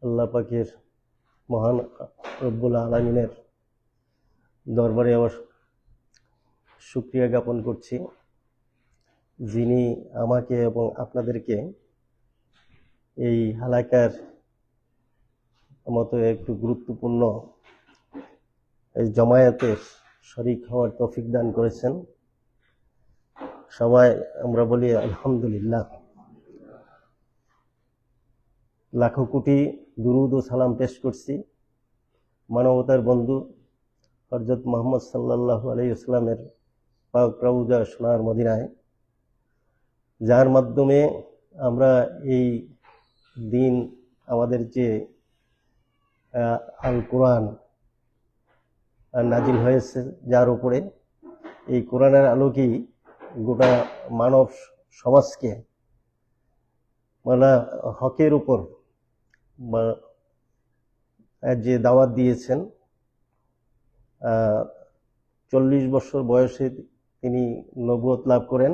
আল্লাহ পাকের মহান রব্বুল আলামিনের দরবারে আবার শুকরিয়া জ্ঞাপন করছি, যিনি আমাকে এবং আপনাদেরকে এই হালাকার মতো একটু গুরুত্বপূর্ণ এই জমায়েতের শরীক হওয়ার তৌফিক দান করেছেন। সবাই আমরা বলি আলহামদুলিল্লাহ। লাখো কোটি দুরুদ ও সালাম পেশ করছি মানবতার বন্ধু হযরত মুহাম্মদ সাল্লাল্লাহু আলাইহি ওয়াসাল্লামের পাক রওজা সোনার মদিনায়, যার মাধ্যমে আমরা এই দিন আমাদের যে আল কোরআন নাজিল হয়েছে, যার উপরে এই কোরআনের আলোকেই গোটা মানব সমাজকে মানে হকের উপর যে দাওয়াত দিয়েছেন। 40 বছর বয়সে তিনি নবুয়ত লাভ করেন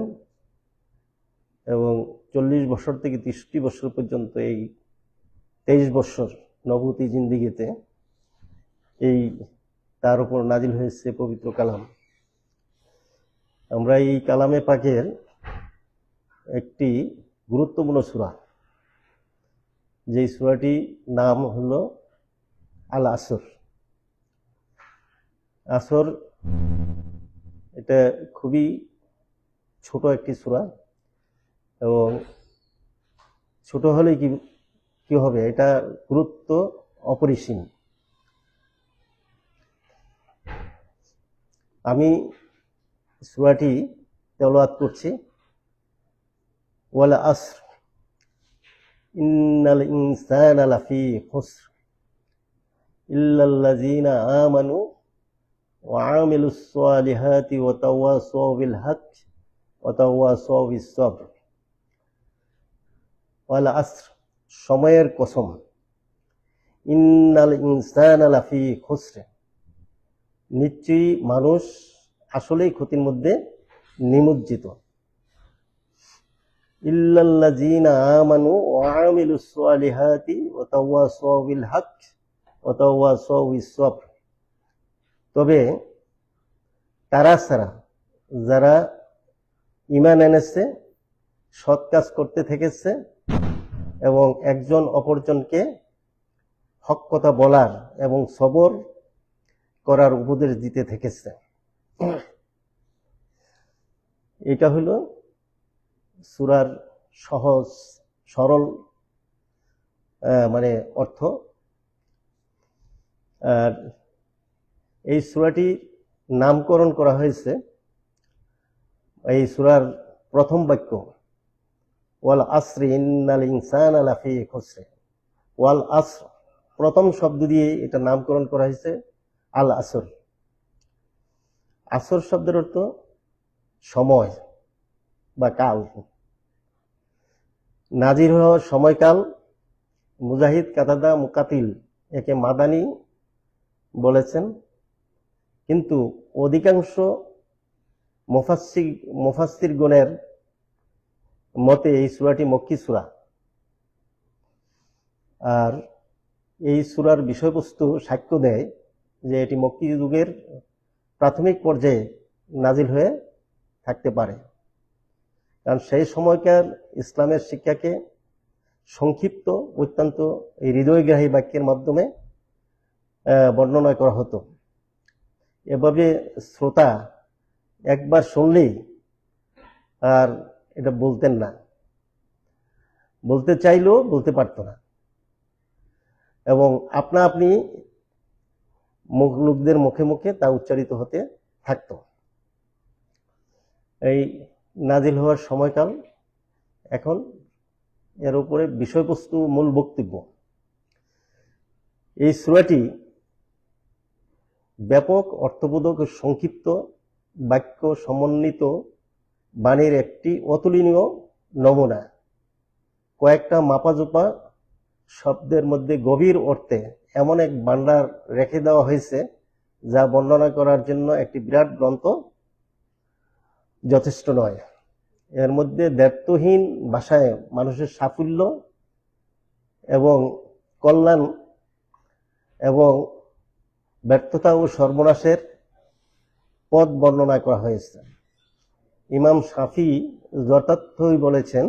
এবং 40 বছর থেকে 63 বছর পর্যন্ত এই 23 বছর নবুতি জিন্দিগিতে এই তার উপর নাজিল হয়েছে পবিত্র কালাম। আমরা এই কালামে পাকের একটি গুরুত্বপূর্ণ সূরা, যেই সূরাটি নাম হলো আল আসর। আসর এটা খুবই ছোট একটি সূরা, এবং ছোট হলে কি হবে, এটা গুরুত্ব অপরিসীম। আমি সূরাটি তেলাওয়াত করছি। ওয়াল আসর ইন্নাল ইনসানা লাফি খুসর ইল্লাল্লাযীনা আমানু ওয়া আমিলুস সালিহাতি ওয়া তাওয়াসাউ বিল হক ওয়া তাওয়াসাউ বিস সবর। ওয়াল আসর, সময়ের কসম। ইন্নাল ইনসানা লাফি খুসর, নিশ্চয়ই মানুষ আসলেই ক্ষতির মধ্যে নিমজ্জিত। ইল্লাল্লাযীনা আমানু ওয়া আমিলুস সালিহাতি ওয়া তাওয়াসাউ বিল হক ওয়া তাওয়াসাউ বিস সবর, তবে তারা ছাড়া যারা ঈমান এনেছে, সৎ কাজ করতে থেকেছে এবং একজন অপরজনকে হক কথা বলার এবং সবর করার উপদেশ দিতে থেকেছে। এটা হলো সূরার সহজ সরল অর্থ। আর এই সূরাটি নামকরণ করা হয়েছে, এই সূরার প্রথম বাক্য ওয়াল আসরি ইন্নাল ইনসানা লাফি খুসর। ওয়াল আসর, প্রথম শব্দ দিয়ে এটা নামকরণ করা হয়েছে আল আসর। আসর শব্দের অর্থ সময় বা কাল। নাজির হওয়ার সময়কাল মুজাহিদ, কাতাদা, মুকাতিল একে মাদানী বলেছেন, কিন্তু অধিকাংশ মুফাসসিরগণের মতে এই সূরাটি মক্কি সূরা। আর এই সূরার বিষয়বস্তু সাক্ষ্য দেয় যে এটি মক্কি যুগের প্রাথমিক পর্যায়ে নাজিল হয়ে থাকতে পারে, কারণ সেই সময়কার ইসলামের শিক্ষাকে সংক্ষিপ্ত, অত্যন্ত এই হৃদয়গ্রাহী বাক্যের মাধ্যমে বর্ণনা করা হতো। এভাবে শ্রোতা একবার শুনলেই আর এটা বলতেন না, বলতে চাইলেও বলতে পারত না, এবং আপনা আপনি লোকদের মুখে মুখে তা উচ্চারিত হতে থাকত। এই নাজিল হওয়ার সময়কাল, এখন এর উপরে বিষয়বস্তু, মূল বক্তব্য। এই সূরাটি ব্যাপক অর্থবোধক সংক্ষিপ্ত বাক্য সমন্বিত বাণীর একটি অতুলনীয় নমুনা। কয়েকটা মাপাজোপা শব্দের মধ্যে গভীর অর্থে এমন এক ভান্ডার রেখে দেওয়া হয়েছে, যা বর্ণনা করার জন্য একটি বিরাট গ্রন্থ যথেষ্ট নয়। এর মধ্যে দ্ব্যর্থহীন ভাষায় মানুষের সাফল্য এবং কল্যাণ এবং ব্যর্থতা ও সর্বনাশের পথ বর্ণনা করা হয়েছে। ইমাম শাফি যথার্থই বলেছেন,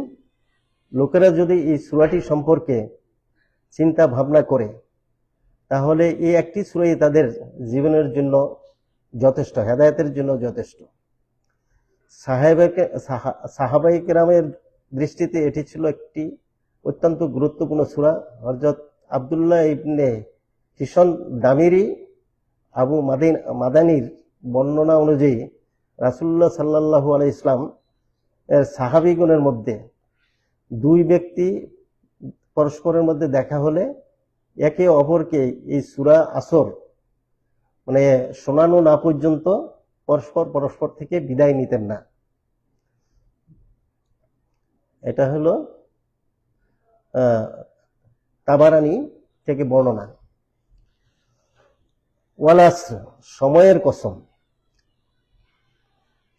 লোকেরা যদি এই সূরাটি সম্পর্কে চিন্তা ভাবনা করে তাহলে এই একটি সূরাই তাদের জীবনের জন্য যথেষ্ট, হেদায়েতের জন্য যথেষ্ট। সাহাবায়ে কেরামের দৃষ্টিতে এটি ছিল একটি অত্যন্ত গুরুত্বপূর্ণ সূরা। হযরত আব্দুল্লাহ ইবনে হিশাম দামিরি আবু মাদানির বর্ণনা অনুযায়ী রাসূলুল্লাহ সাল্লাল্লাহু আলাইহি ইসলাম এর সাহাবীগণের মধ্যে দুই ব্যক্তি পরস্পরের মধ্যে দেখা হলে একে অপরকে এই সূরা আসর মানে শোনানো না পর্যন্ত পরস্পর থেকে বিদায় নিতেন না। এটা হলো তাবারানি থেকে বর্ণনা। ওয়াল আসর, সময়ের কসম।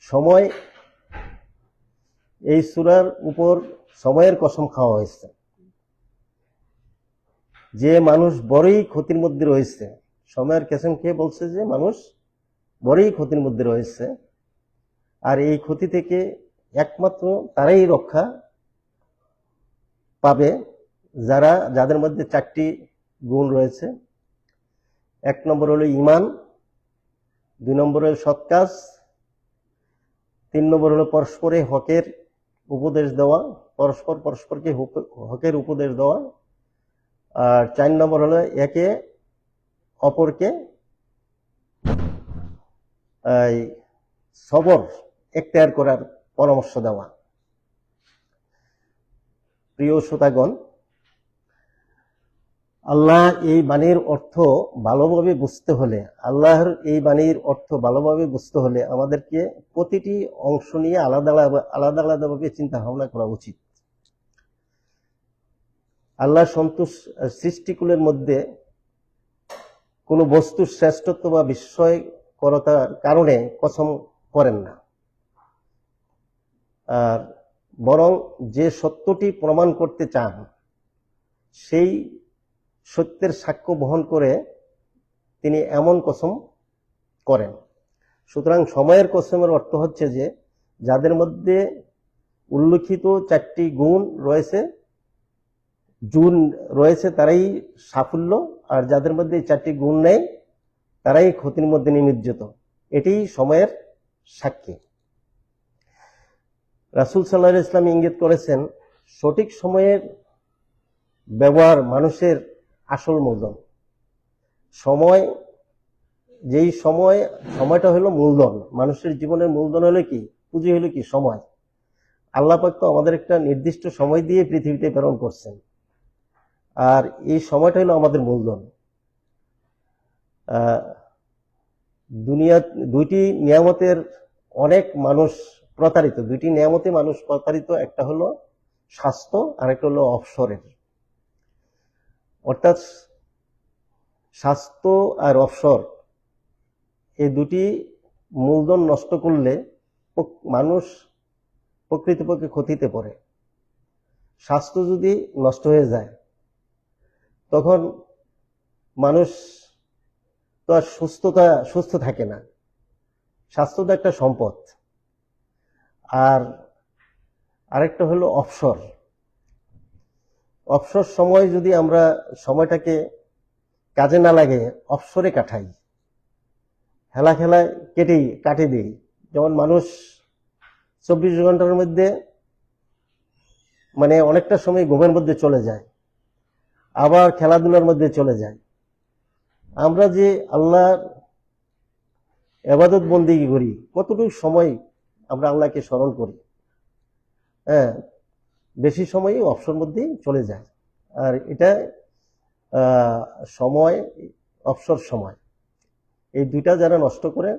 সময়, এই সূরার উপর সময়ের কসম খাওয়া হয়েছে। যে মানুষ বড়ই ক্ষতির মধ্যে রয়েছে, সময়ের কসম খেয়ে বলছে যে মানুষ বড়ই ক্ষতির মধ্যে রয়েছে, আর এই ক্ষতি থেকে একমাত্র তারাই রক্ষা পাবে যাদের মধ্যে 4টি গুণ রয়েছে। 1 নম্বর হলো ঈমান, 2 নম্বর হলো সৎ কাজ, 3 নম্বর হলো পরস্পরে হকের উপদেশ দেওয়া, পরস্পরকে হকের উপদেশ দেওয়া, আর 4 নম্বর হলো একে অপরকে সবর এখতিয়ার করার পরামর্শ দেওয়া। প্রিয় শ্রোতাগণ, আল্লাহ এই বাণীর অর্থ ভালোভাবে বুঝতে হলে আমাদেরকে প্রতিটি অংশ নিয়ে আলাদা আলাদাভাবে চিন্তা ভাবনা করা উচিত। আল্লাহ সৃষ্টিকুলের মধ্যে কোনো বস্তুর শ্রেষ্ঠত্ব বা বিস্ময়করতার কারণে কসম করেন না, আর বরং যে সত্যটি প্রমাণ করতে চান সেই সত্যের সাক্ষ্য বহন করে তিনি এমন কসম করেন। সুতরাং সময়ের কসমের অর্থ হচ্ছে যে যাদের মধ্যে উল্লেখিত 4টি গুণ রয়েছে তারাই সাফল্য, আর যাদের মধ্যে 4টি গুণ নেই তারাই ক্ষতির মধ্যে নিমজ্জিত। এটি সময়ের সাক্ষী। রাসূল সাল্লাল্লাহু আলাইহি ওয়াসাল্লাম ইঙ্গিত করেছেন, সঠিক সময়ের ব্যবহার মানুষের আসল মূলধন। সময়টা হলো মূলধন। মানুষের জীবনের মূলধন হলো কি, পুঁজি হলো কি, সময়। আল্লাহ পাক তো আমাদের একটা নির্দিষ্ট সময় দিয়ে পৃথিবীতে প্রেরণ করছেন, আর এই সময়টা হলো আমাদের মূলধন। দুনিয়া দুইটি নিয়ামতের অনেক মানুষ প্রতারিত, একটা হলো স্বাস্থ্য আর একটা হলো অবসরের। অর্থাৎ স্বাস্থ্য আর অবসর, এই দুটি মূলধন নষ্ট করলে মানুষ প্রকৃতপক্ষে ক্ষতিতে পড়ে। স্বাস্থ্য যদি নষ্ট হয়ে যায় তখন মানুষ তো আর সুস্থ থাকে না। স্বাস্থ্য তো একটা সম্পদ। আর আরেকটা হলো অবসর সময়। যদি আমরা সময়টাকে কাজে না লাগে অবসরে কাটাই, খেলায় কাটিয়ে দিই, যেমন মানুষ 24 ঘন্টার মধ্যে মানে অনেকটা সময় ঘুমের মধ্যে চলে যায়, আবার খেলাধুলার মধ্যে চলে যায়। আমরা যে আল্লাহর ইবাদত বন্দেগী করি, কতটুকু সময় আমরা আল্লাহকে স্মরণ করি? বেশি সময়ই অবসর মধ্যেই চলে যায়। আর এটা অবসর সময়, এই দুইটা যারা নষ্ট করে,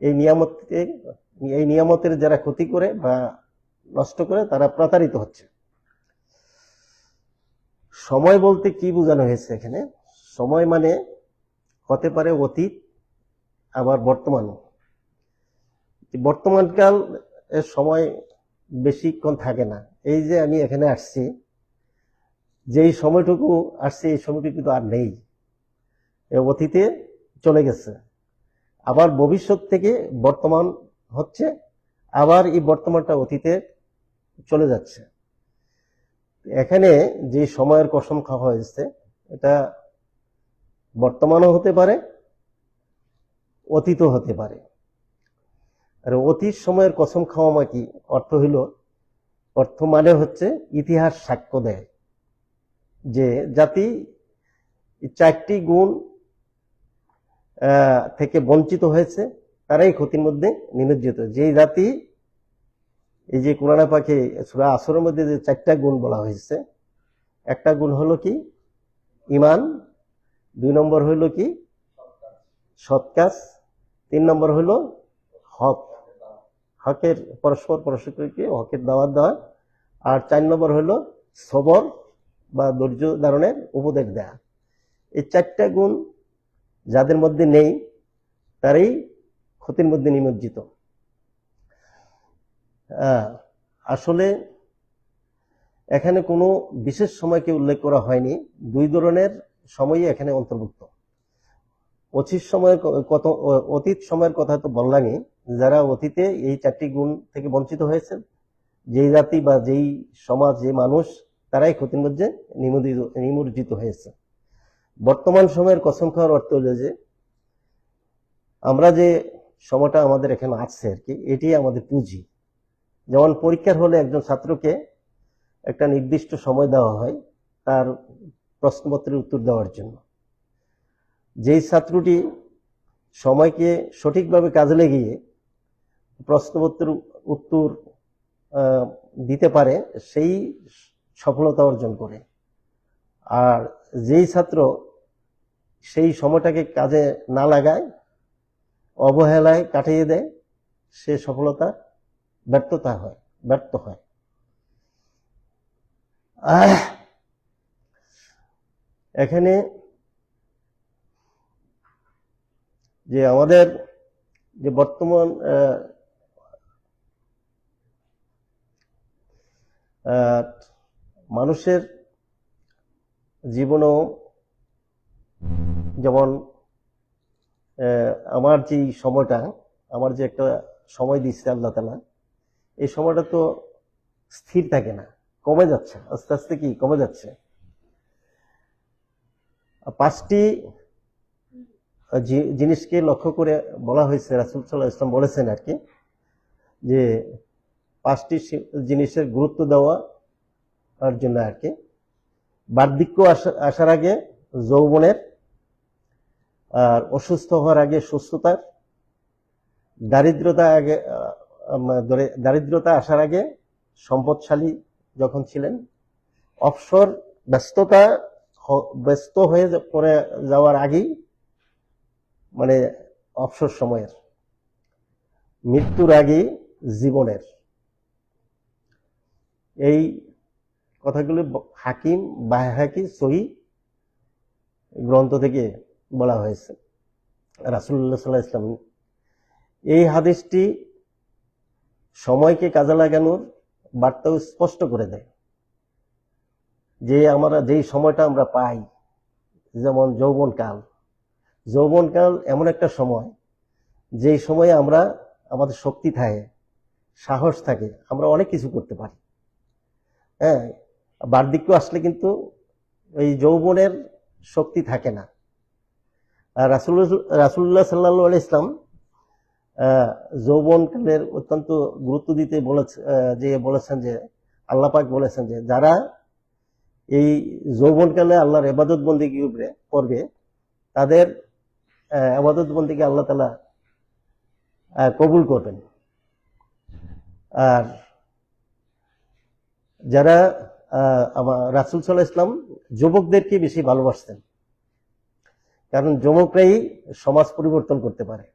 এই নিয়ামতের যারা ক্ষতি করে বা নষ্ট করে, তারা প্রতারিত হচ্ছে। সময় বলতে কি বোঝানো হয়েছে এখানে? সময় মানে হতে পারে অতীত, আবার বর্তমানকাল এর সময় বেশিক্ষণ থাকে না। এই যে আমি এখানে আসছি, যেই সময়টুকু আসছে এই সময়টুকু কিন্তু আর নেই, অতীতে চলে গেছে। আবার ভবিষ্যৎ থেকে বর্তমান হচ্ছে, আবার এই বর্তমানটা অতীতে চলে যাচ্ছে। এখানে যে সময়ের কসম খাওয়া হয়েছে এটা বর্তমানও হতে পারে, অতীতও হতে পারে। আর অতীত সময়ের কসম খাওয়া কি অর্থ হইল, অর্থ মানে হচ্ছে ইতিহাস সাক্ষ্য দেয় যে জাতি 4টি গুণ থেকে বঞ্চিত হয়েছে, তারাই ক্ষতির মধ্যে নিমজ্জিত। যেই জাতি, এই যে কোরআনে পাকে সূরা আসরের মধ্যে যে 4টা গুণ বলা হয়েছে, একটা গুণ হলো কি ঈমান, 2 নম্বর হইল কি সৎ কাজ, 3 নম্বর হইল হক, হকের পরস্পরকে হকের দাওয়াত দেওয়া, আর 4 নম্বর হইল সবর বা ধৈর্য ধারণের উপদেশ দেয়া। এই 4টা গুণ যাদের মধ্যে নেই তারাই ক্ষতির মধ্যে নিমজ্জিত। আসলে এখানে কোনো বিশেষ সময়কে উল্লেখ করা হয়নি, 2 ধরনের সময়ই এখানে অন্তর্ভুক্ত। অতীত সময়ের কথা তো বললামই, যারা অতীতে এই 4টি গুণ থেকে বঞ্চিত হয়েছে, যেই জাতি বা যেই সমাজ, যে মানুষ, তারাই ক্ষতির মধ্যে নিমজ্জিত হয়েছে। বর্তমান সময়ের কসম খাওয়ার অর্থ হলো যে আমরা যে সময়টা আমাদের এখানে আছে আর কি, এটি আমাদের পুঁজি। যেমন পরীক্ষার হলে একজন ছাত্রকে একটা নির্দিষ্ট সময় দেওয়া হয় তার প্রশ্নপত্রের উত্তর দেওয়ার জন্য। যেই ছাত্রটি সময়কে সঠিকভাবে কাজে লাগিয়ে প্রশ্নপত্রের উত্তর দিতে পারে, সেই সফলতা অর্জন করে। আর যেই ছাত্র সেই সময়টাকে কাজে না লাগায়, অবহেলায় কাটিয়ে দেয়, সে সফলতা ব্যর্থ হয়। এখানে যে আমাদের যে বর্তমান মানুষের জীবনও যেমন আমার যে সময়টা, আমার যে একটা সময় দিচ্ছে আল্লাহ তাআলা, এই সময়টা তো স্থির থাকে না, কমে যাচ্ছে, আস্তে আস্তে কি কমে যাচ্ছে। 5টি জিনিসকে লক্ষ্য করে বলা হয়েছে, রাসূল সাল্লাল্লাহু আলাইহি ওয়াসাল্লাম বলেছেন আর কি, যে 5টি জিনিসের গুরুত্ব দেওয়া আর জন্য আর কি। বার্ধক্য আসার আগে যৌবনের, আর অসুস্থ হওয়ার আগে সুস্থতার, দারিদ্রতা আসার আগে সম্পদশালী যখন ছিলেন, অবসর ব্যস্ত হয়ে পড়ে যাওয়ার আগেই, মানে অবসর সময়ের, মৃত্যুর আগে জীবনের। এই কথাগুলি হাকিম বাইহাকি সহিহ গ্রন্থ থেকে বলা হয়েছে। রাসূলুল্লাহ সাল্লাল্লাহু আলাইহি ওয়াসাল্লাম এই হাদিসটি সময়কে কাজে লাগানোর বার্তাও স্পষ্ট করে দেয়, যে আমরা যেই সময়টা আমরা পাই, যেমন যৌবনকাল এমন একটা সময়, যেই সময়ে আমাদের শক্তি থাকে, সাহস থাকে, আমরা অনেক কিছু করতে পারি। হ্যাঁ, বার্ধক্য আসলে কিন্তু এই যৌবনের শক্তি থাকে না। আর রাসূলুল্লাহ সাল্লাল্লাহু আলাইহি ওয়াসাল্লাম যৌবনকালের অত্যন্ত গুরুত্ব দিতে বলেছেন যে আল্লাহ পাক বলেছেন যে যারা এই যৌবনকালে আল্লাহর ইবাদত বন্দেগী করবে, তাদের ইবাদত বন্দেগী আল্লাহ তাআলা কবুল করবেন। আর যারা রাসূল সাল্লাল্লাহু আলাইহি ওয়াসাল্লাম যুবকদেরকে বেশি ভালোবাসতেন, কারণ যুবকরাই সমাজ পরিবর্তন করতে পারে,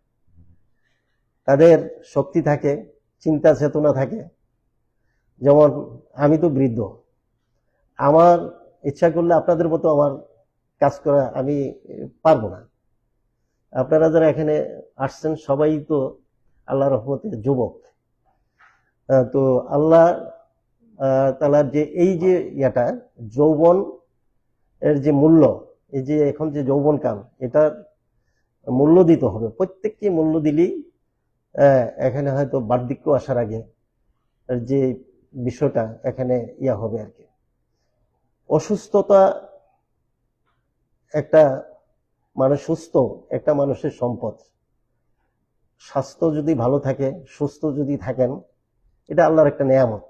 তাদের শক্তি থাকে, চিন্তা চেতনা থাকে। যেমন আমি তো বৃদ্ধ, আমার ইচ্ছা করলে আপনাদের মতো আমার কাজ করা আমি পারবো না। আপনারা যারা এখানে আসছেন সবাই তো আল্লাহর রহমতে যুবক। তো আল্লাহ তাআলার যে এই যে যৌবন এর যে মূল্য, এই যে এখন যে যৌবনকাল, এটার মূল্য দিতে হবে। প্রত্যেককে মূল্য দিলেই এখানে হয়তো বার্ধক্য আসার আগে যে বিষয়টা এখানে ইয়া হবে আর কি। অসুস্থতা একটা মানে সুস্থ একটা মানুষের সম্পদ। স্বাস্থ্য যদি ভালো থাকে, সুস্থ যদি থাকেন, এটা আল্লাহর একটা নেয়ামত।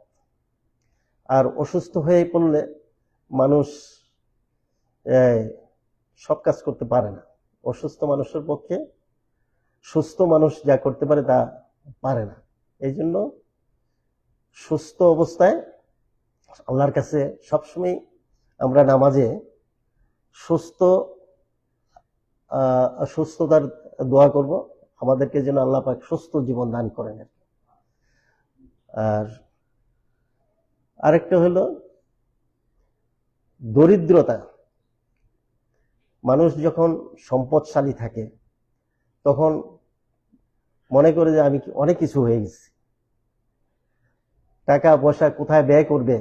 আর অসুস্থ হয়ে পড়লে মানুষ সব কাজ করতে পারে না। অসুস্থ মানুষের পক্ষে সুস্থ মানুষ যা করতে পারে তা পারে না। এই জন্য সুস্থ অবস্থায় আল্লাহর কাছে সবসময় আমরা নামাজে সুস্থতার দোয়া করব, আমাদেরকে যেন আল্লাহ পাক সুস্থ জীবন দান করেন। আর আরেকটা হলো দরিদ্রতা। মানুষ যখন সম্পদশালী থাকে তখন মনে করে যে আমি অনেক কিছু হয়ে গেছি, টাকা পয়সা কোথায় ব্যয় করবে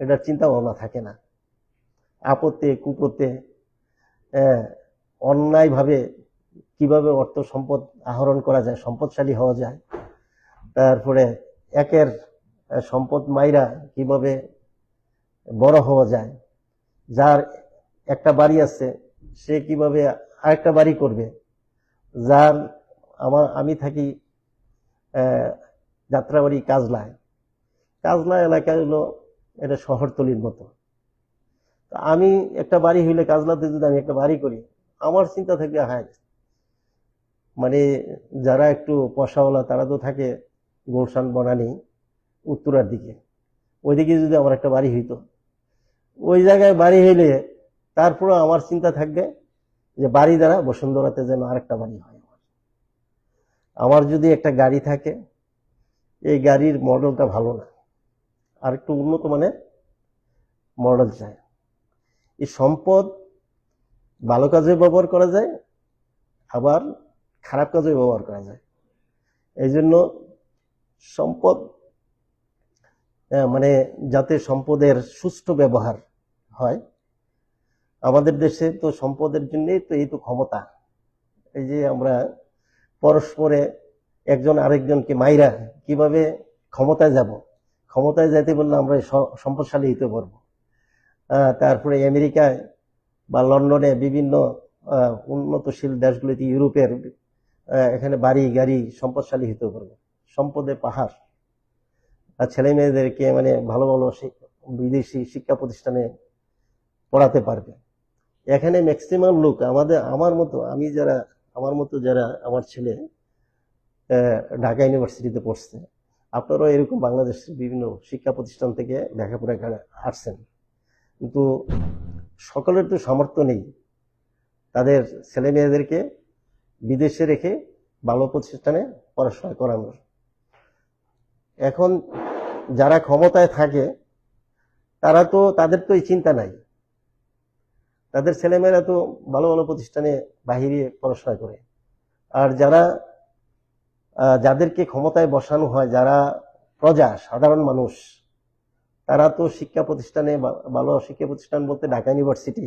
এটার চিন্তা ভাবনা থাকে না। আপদে কুপদে অন্যায়ভাবে কিভাবে অর্থ সম্পদ আহরণ করা যায়, সম্পদশালী হওয়া যায়, তারপরে একের সম্পদ মাইরা কিভাবে বড় হওয়া যায়, যার একটা বাড়ি আছে সে কিভাবে আরেকটা বাড়ি করবে, যার আমি থাকি যাত্রাবাড়ি কাজলায় এলাকা হলো এটা শহরতলির মতো। আমি একটা বাড়ি হইলে কাজলাতে যদি আমি একটা বাড়ি করি, আমার চিন্তা থাকবে হ্যাঁ মানে যারা একটু পয়সাওয়ালা তারা তো থাকে গুলশান বনানী উত্তরার দিকে, ওইদিকে যদি আমার একটা বাড়ি হইতো, ওই জায়গায় বাড়ি হইলে তারপরে আমার চিন্তা থাকবে যে বাড়ি দ্বারা বসুন্ধরাতে যেন আরেকটা বাড়ি হয়। আমার যদি একটা গাড়ি থাকে, এই গাড়ির মডেলটা ভালো না, আর একটু উন্নত মানের মডেল চাই। এই সম্পদ ভালো কাজে ব্যবহার করা যায়, আবার খারাপ কাজে ব্যবহার করা যায়। এই জন্য সম্পদ মানে যাতে সম্পদের সুষ্ঠু ব্যবহার হয়। আমাদের দেশে তো সম্পদের জন্যই তো এই তো ক্ষমতা, এই যে আমরা পরস্পরে একজন আরেকজনকে মাইরা কিভাবে ক্ষমতায় যাব, ক্ষমতায় যাইতে বললে আমরা সম্পদশালী হইতে পারবো। তারপরে আমেরিকায় বা লন্ডনে বিভিন্ন উন্নতশীল দেশগুলিতে, ইউরোপের এখানে বাড়ি গাড়ি সম্পদশালী হতে পারবে, সম্পদে পাহাড়। আর ছেলে মেয়েদেরকে মানে ভালো ভালো বিদেশি শিক্ষা প্রতিষ্ঠানে পড়াতে পারবে। এখানে ম্যাক্সিমাম লোক আমার মতো যারা আমার ছেলে ঢাকা ইউনিভার্সিটিতে পড়ছে, আপনারাও এরকম বাংলাদেশের বিভিন্ন শিক্ষা প্রতিষ্ঠান থেকে লেখাপড়া আসছেন, কিন্তু সকলের তো সামর্থ্য নেই তাদের ছেলে মেয়েদেরকে বিদেশে রেখে ভালো প্রতিষ্ঠানে পড়াশোনা করানোর। এখন যারা ক্ষমতায় থাকে তাদের তো এই চিন্তা নাই, তাদের ছেলেমেয়েরা তো ভালো ভালো প্রতিষ্ঠানে বাহিরে পড়াশোনা করে। আর যাদেরকে ক্ষমতায় বসানো হয়, যারা প্রজা সাধারণ মানুষ, তারা তো শিক্ষা প্রতিষ্ঠানে, ভালো শিক্ষা প্রতিষ্ঠান বলতে Dhaka university,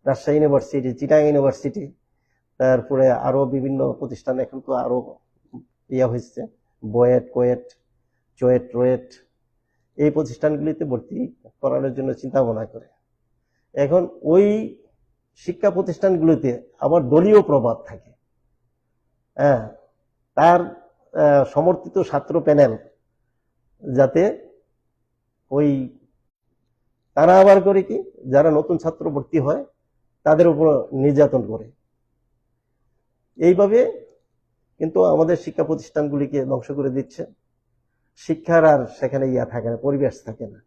Rajshahi university, Chittagong university, তারপরে আরো বিভিন্ন প্রতিষ্ঠান, এখন তো আরো ইয়া হয়েছে, বুয়েট, কুয়েট, চুয়েট, রুয়েট, এই প্রতিষ্ঠানগুলিতে ভর্তি করানোর জন্য চিন্তা ভাবনা করে। এখন ওই শিক্ষা প্রতিষ্ঠানগুলিতে আবার দলীয় প্রভাব থাকে। তার সমর্থিত ছাত্র প্যানেল, যাতে তারা আবার করে কি, যারা নতুন ছাত্র ভর্তি হয় তাদের উপর নির্যাতন করে। এইভাবে কিন্তু আমাদের শিক্ষা প্রতিষ্ঠানগুলিকে ধ্বংস করে দিচ্ছে। শিক্ষার আর সেখানে ইয়া থাকে না, পরিবেশ থাকে না।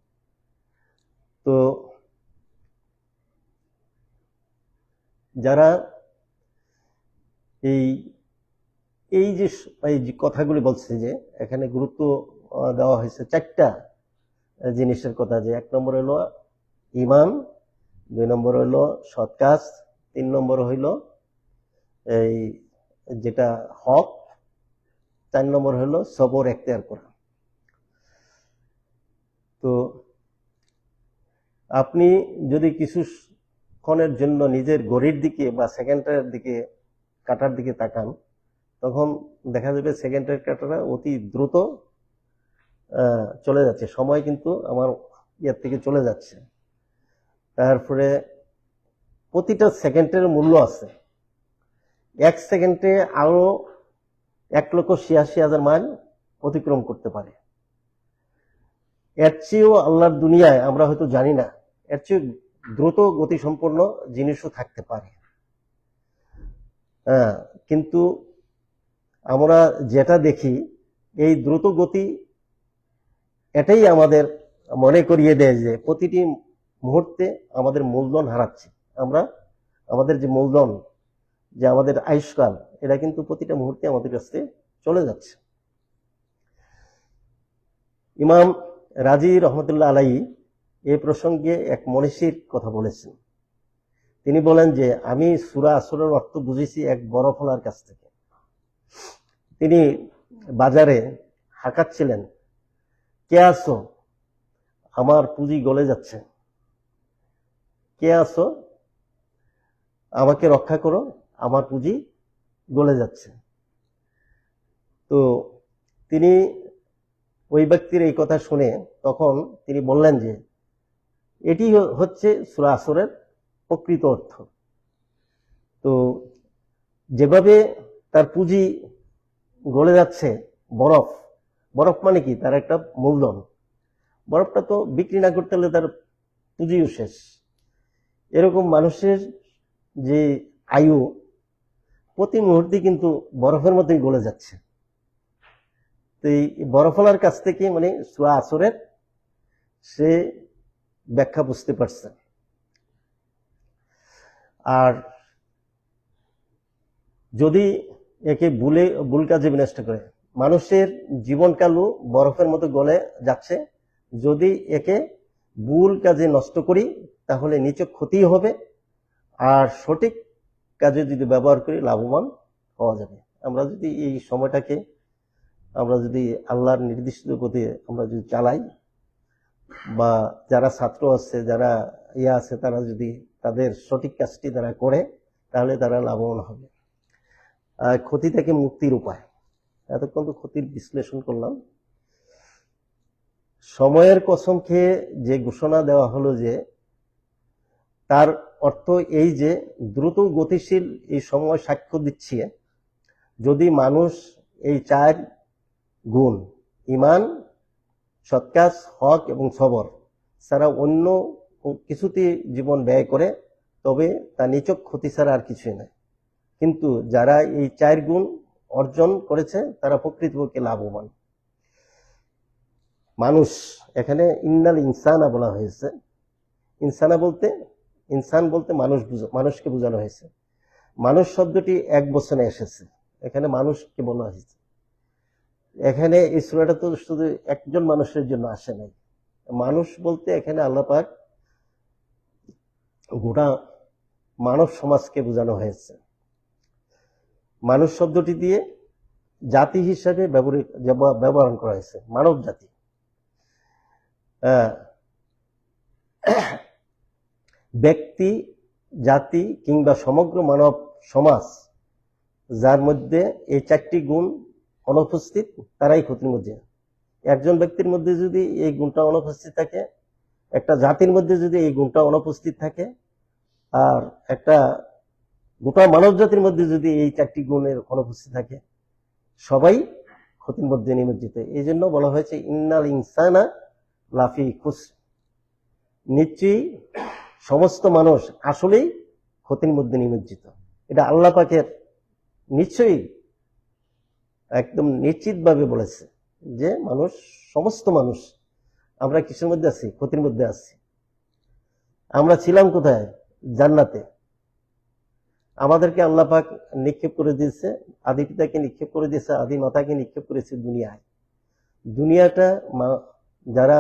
তো যারা এই যে কথাগুলি বলছে, যে এখানে গুরুত্ব দেওয়া হয়েছে চারটা জিনিসের কথা, যে 1 নম্বর হলো ঈমান, 2 নম্বর হইলো সৎ কাজ, 3 নম্বর হইলো এই যেটা হক, 4 নম্বর হইলো সবর এখতিয়ার করা। তো আপনি যদি কিছু ক্ষণের জন্য নিজের ঘড়ির দিকে বা সেকেন্ডের দিকে কাটার দিকে তাকান, তখন দেখা যাবে সেকেন্ডের কাটাটা অতি দ্রুত চলে যাচ্ছে, সময় কিন্তু আমার ইয়ার থেকে চলে যাচ্ছে। তারপরে প্রতিটা সেকেন্ডের মূল্য আছে। 1 সেকেন্ডে আরো 1,86,000 মাইল অতিক্রম করতে পারে। এর চেয়েও আল্লাহর দুনিয়ায় আমরা হয়তো জানি না, এর চেয়ে দ্রুত গতিসম্পন্ন জিনিসও থাকতে পারে। কিন্তু আমরা যেটা দেখি, এই দ্রুত গতি এটাই আমাদের মনে করিয়ে দেয় যে প্রতিটি মুহূর্তে আমাদের মূলধন হারাচ্ছি আমরা। আমাদের যে মূলধন, যে আমাদের আয়ুষ্কাল, এটা কিন্তু প্রতিটা মুহূর্তে আমাদের কাছে চলে যাচ্ছে। ইমাম রাজি রহমতুল্লাহ আলাইহি এই প্রসঙ্গে এক মনীষীর কথা বলেছেন। তিনি বলেন যে আমি সূরা আসরের অর্থ বুঝেছি এক বরফওয়ালার কাছ থেকে। তিনি বাজারে হাঁকাচ্ছিলেন, কে আছো, আমার পুঁজি গলে যাচ্ছে, কে আছো, আমাকে রক্ষা করো, আমার পুঁজি গলে যাচ্ছে। তো তিনি ওই ব্যক্তির এই কথা শুনে তখন তিনি বললেন যে এটি হচ্ছে সূরা আসরের প্রকৃত অর্থ। তো যেভাবে তার পুঁজি গলে যাচ্ছে, বরফ, বরফ মানে কি, তার একটা মূলধন, বরফটা তো বিক্রি না করতে হলে তার পুঁজিও শেষ। এরকম মানুষের যে আয়ু প্রতি মুহূর্তে কিন্তু বরফের মতোই গলে যাচ্ছে। তো এই বরফওয়ালার কাছ থেকে মানে সূরা আসরের সে ব্যাখ্যা বুঝতে পারছে। আর যদি একে ভুল কাজে বিনষ্ট করে, মানুষের জীবনকালও বরফের মতো গলে যাচ্ছে। যদি একে ভুল কাজে নষ্ট করি তাহলে নিচে ক্ষতি হবে, আর সঠিক কাজে যদি ব্যবহার করি লাভবান হওয়া যাবে। আমরা যদি এই সময়টাকে আমরা যদি আল্লাহর নির্দিষ্ট পথে আমরা যদি চালাই, বা যারা ছাত্র আছে, যারা আছে, তারা যদি তাদের সঠিক কাজটি তারা করে, তাহলে তারা লাভবান হবে। ক্ষতি থেকে মুক্তির উপায়, এতক্ষণ তো ক্ষতির বিশ্লেষণ করলাম। সময়ের কসম খেয়ে যে ঘোষণা দেওয়া হলো, যে তার অর্থ এই যে দ্রুত গতিশীল এই সময় সাক্ষ্য দিচ্ছে, যদি মানুষ এই 4 গুণ ঈমান, সৎকাজ, হক এবং সবর ছাড়া অন্য কিছুতে জীবন ব্যয় করে, তবে তা নিছক ক্ষতি ছাড়া আর কিছুই নয়। কিন্তু যারা এই 4 গুণ অর্জন করেছে তারা প্রকৃতপক্ষে লাভবান মানুষ। এখানে ইন্নাল ইনসানা বলা হয়েছে। ইনসান বলতে মানুষকে বোঝানো হয়েছে। মানুষ শব্দটি এক বচনে এসেছে, এখানে মানুষকে বলা হয়েছে। এখানে এই সূরাটা তো শুধু একজন মানুষের জন্য আসে নাই। মানুষ বলতে এখানে আল্লাহ পাক গোটা মানব সমাজকে বোঝানো হয়েছে। মানুষ শব্দটি দিয়ে জাতি হিসাবে ব্যবহার করা হয়েছে, মানব জাতি। ব্যক্তি, জাতি কিংবা সমগ্র মানব সমাজ যার মধ্যে এই 4টি গুণ অনুপস্থিত, তারাই ক্ষতির মধ্যে। একজন ব্যক্তির মধ্যে যদি এই গুণটা অনুপস্থিত থাকে, একটা জাতির মধ্যে যদি এই গুণটা অনুপস্থিত থাকে, আর একটা গোটা মানব জাতির মধ্যে যদি এই 4টি গুণের অনুপস্থিত থাকে, সবাই ক্ষতির মধ্যে নিমজ্জিত। এই জন্য বলা হয়েছে ইন্নাল ইনসানা লাফি খুসর, নিশ্চয়ই সমস্ত মানুষ আসলেই ক্ষতির মধ্যে নিমজ্জিত। এটা আল্লাহ পাকের নিশ্চয়ই একদম নিশ্চিতভাবে বলেছে যে মানুষ, সমস্ত মানুষ আমরা কিসের মধ্যে আছি? ক্ষতির মধ্যে আছি। আমরা ছিলাম কোথায়? জান্নাতে। আমাদেরকে আল্লাহ পাক নিক্ষেপ করে দিয়েছে, আদি পিতাকে নিক্ষেপ করে দিয়েছে, আদি মাতাকে নিক্ষেপ করেছে দুনিয়ায়। দুনিয়াটা যারা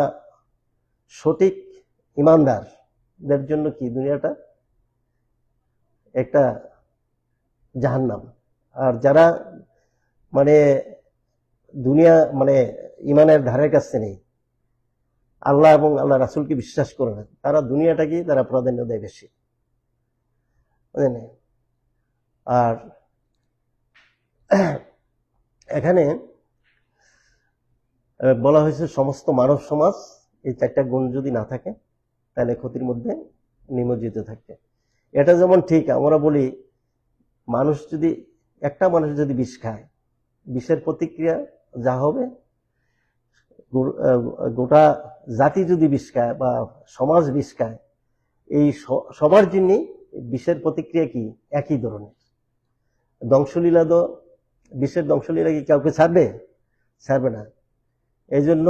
সঠিক ইমানদারদের জন্য কি, দুনিয়াটা একটা জাহান্নাম। আর যারা দুনিয়া ইমানের ধারের কাছে নেই, আল্লাহ এবং আল্লাহ রাসূলকে বিশ্বাস করে না, তারা দুনিয়াটাকে তারা প্রাধান্য দেয় বেশি। বুঝলেন? আর এখানে বলা হয়েছে সমস্ত মানব সমাজ এই 4টা গুণ যদি না থাকে তাহলে ক্ষতির মধ্যে নিমজ্জিত থাকবে। এটা যেমন ঠিক আমরা বলি একটা মানুষ যদি বিষ খায়, বিষের প্রতিক্রিয়া যা হবে, গোটা জাতি যদি বিষ খায় বা সমাজ বিষ খায়, এই সবার জন্য বিষের প্রতিক্রিয়া কি একই ধরনের। ধ্বংসলীলা তো বিষের ধ্বংসলীলা কি কাউকে ছাড়বে না। এই জন্য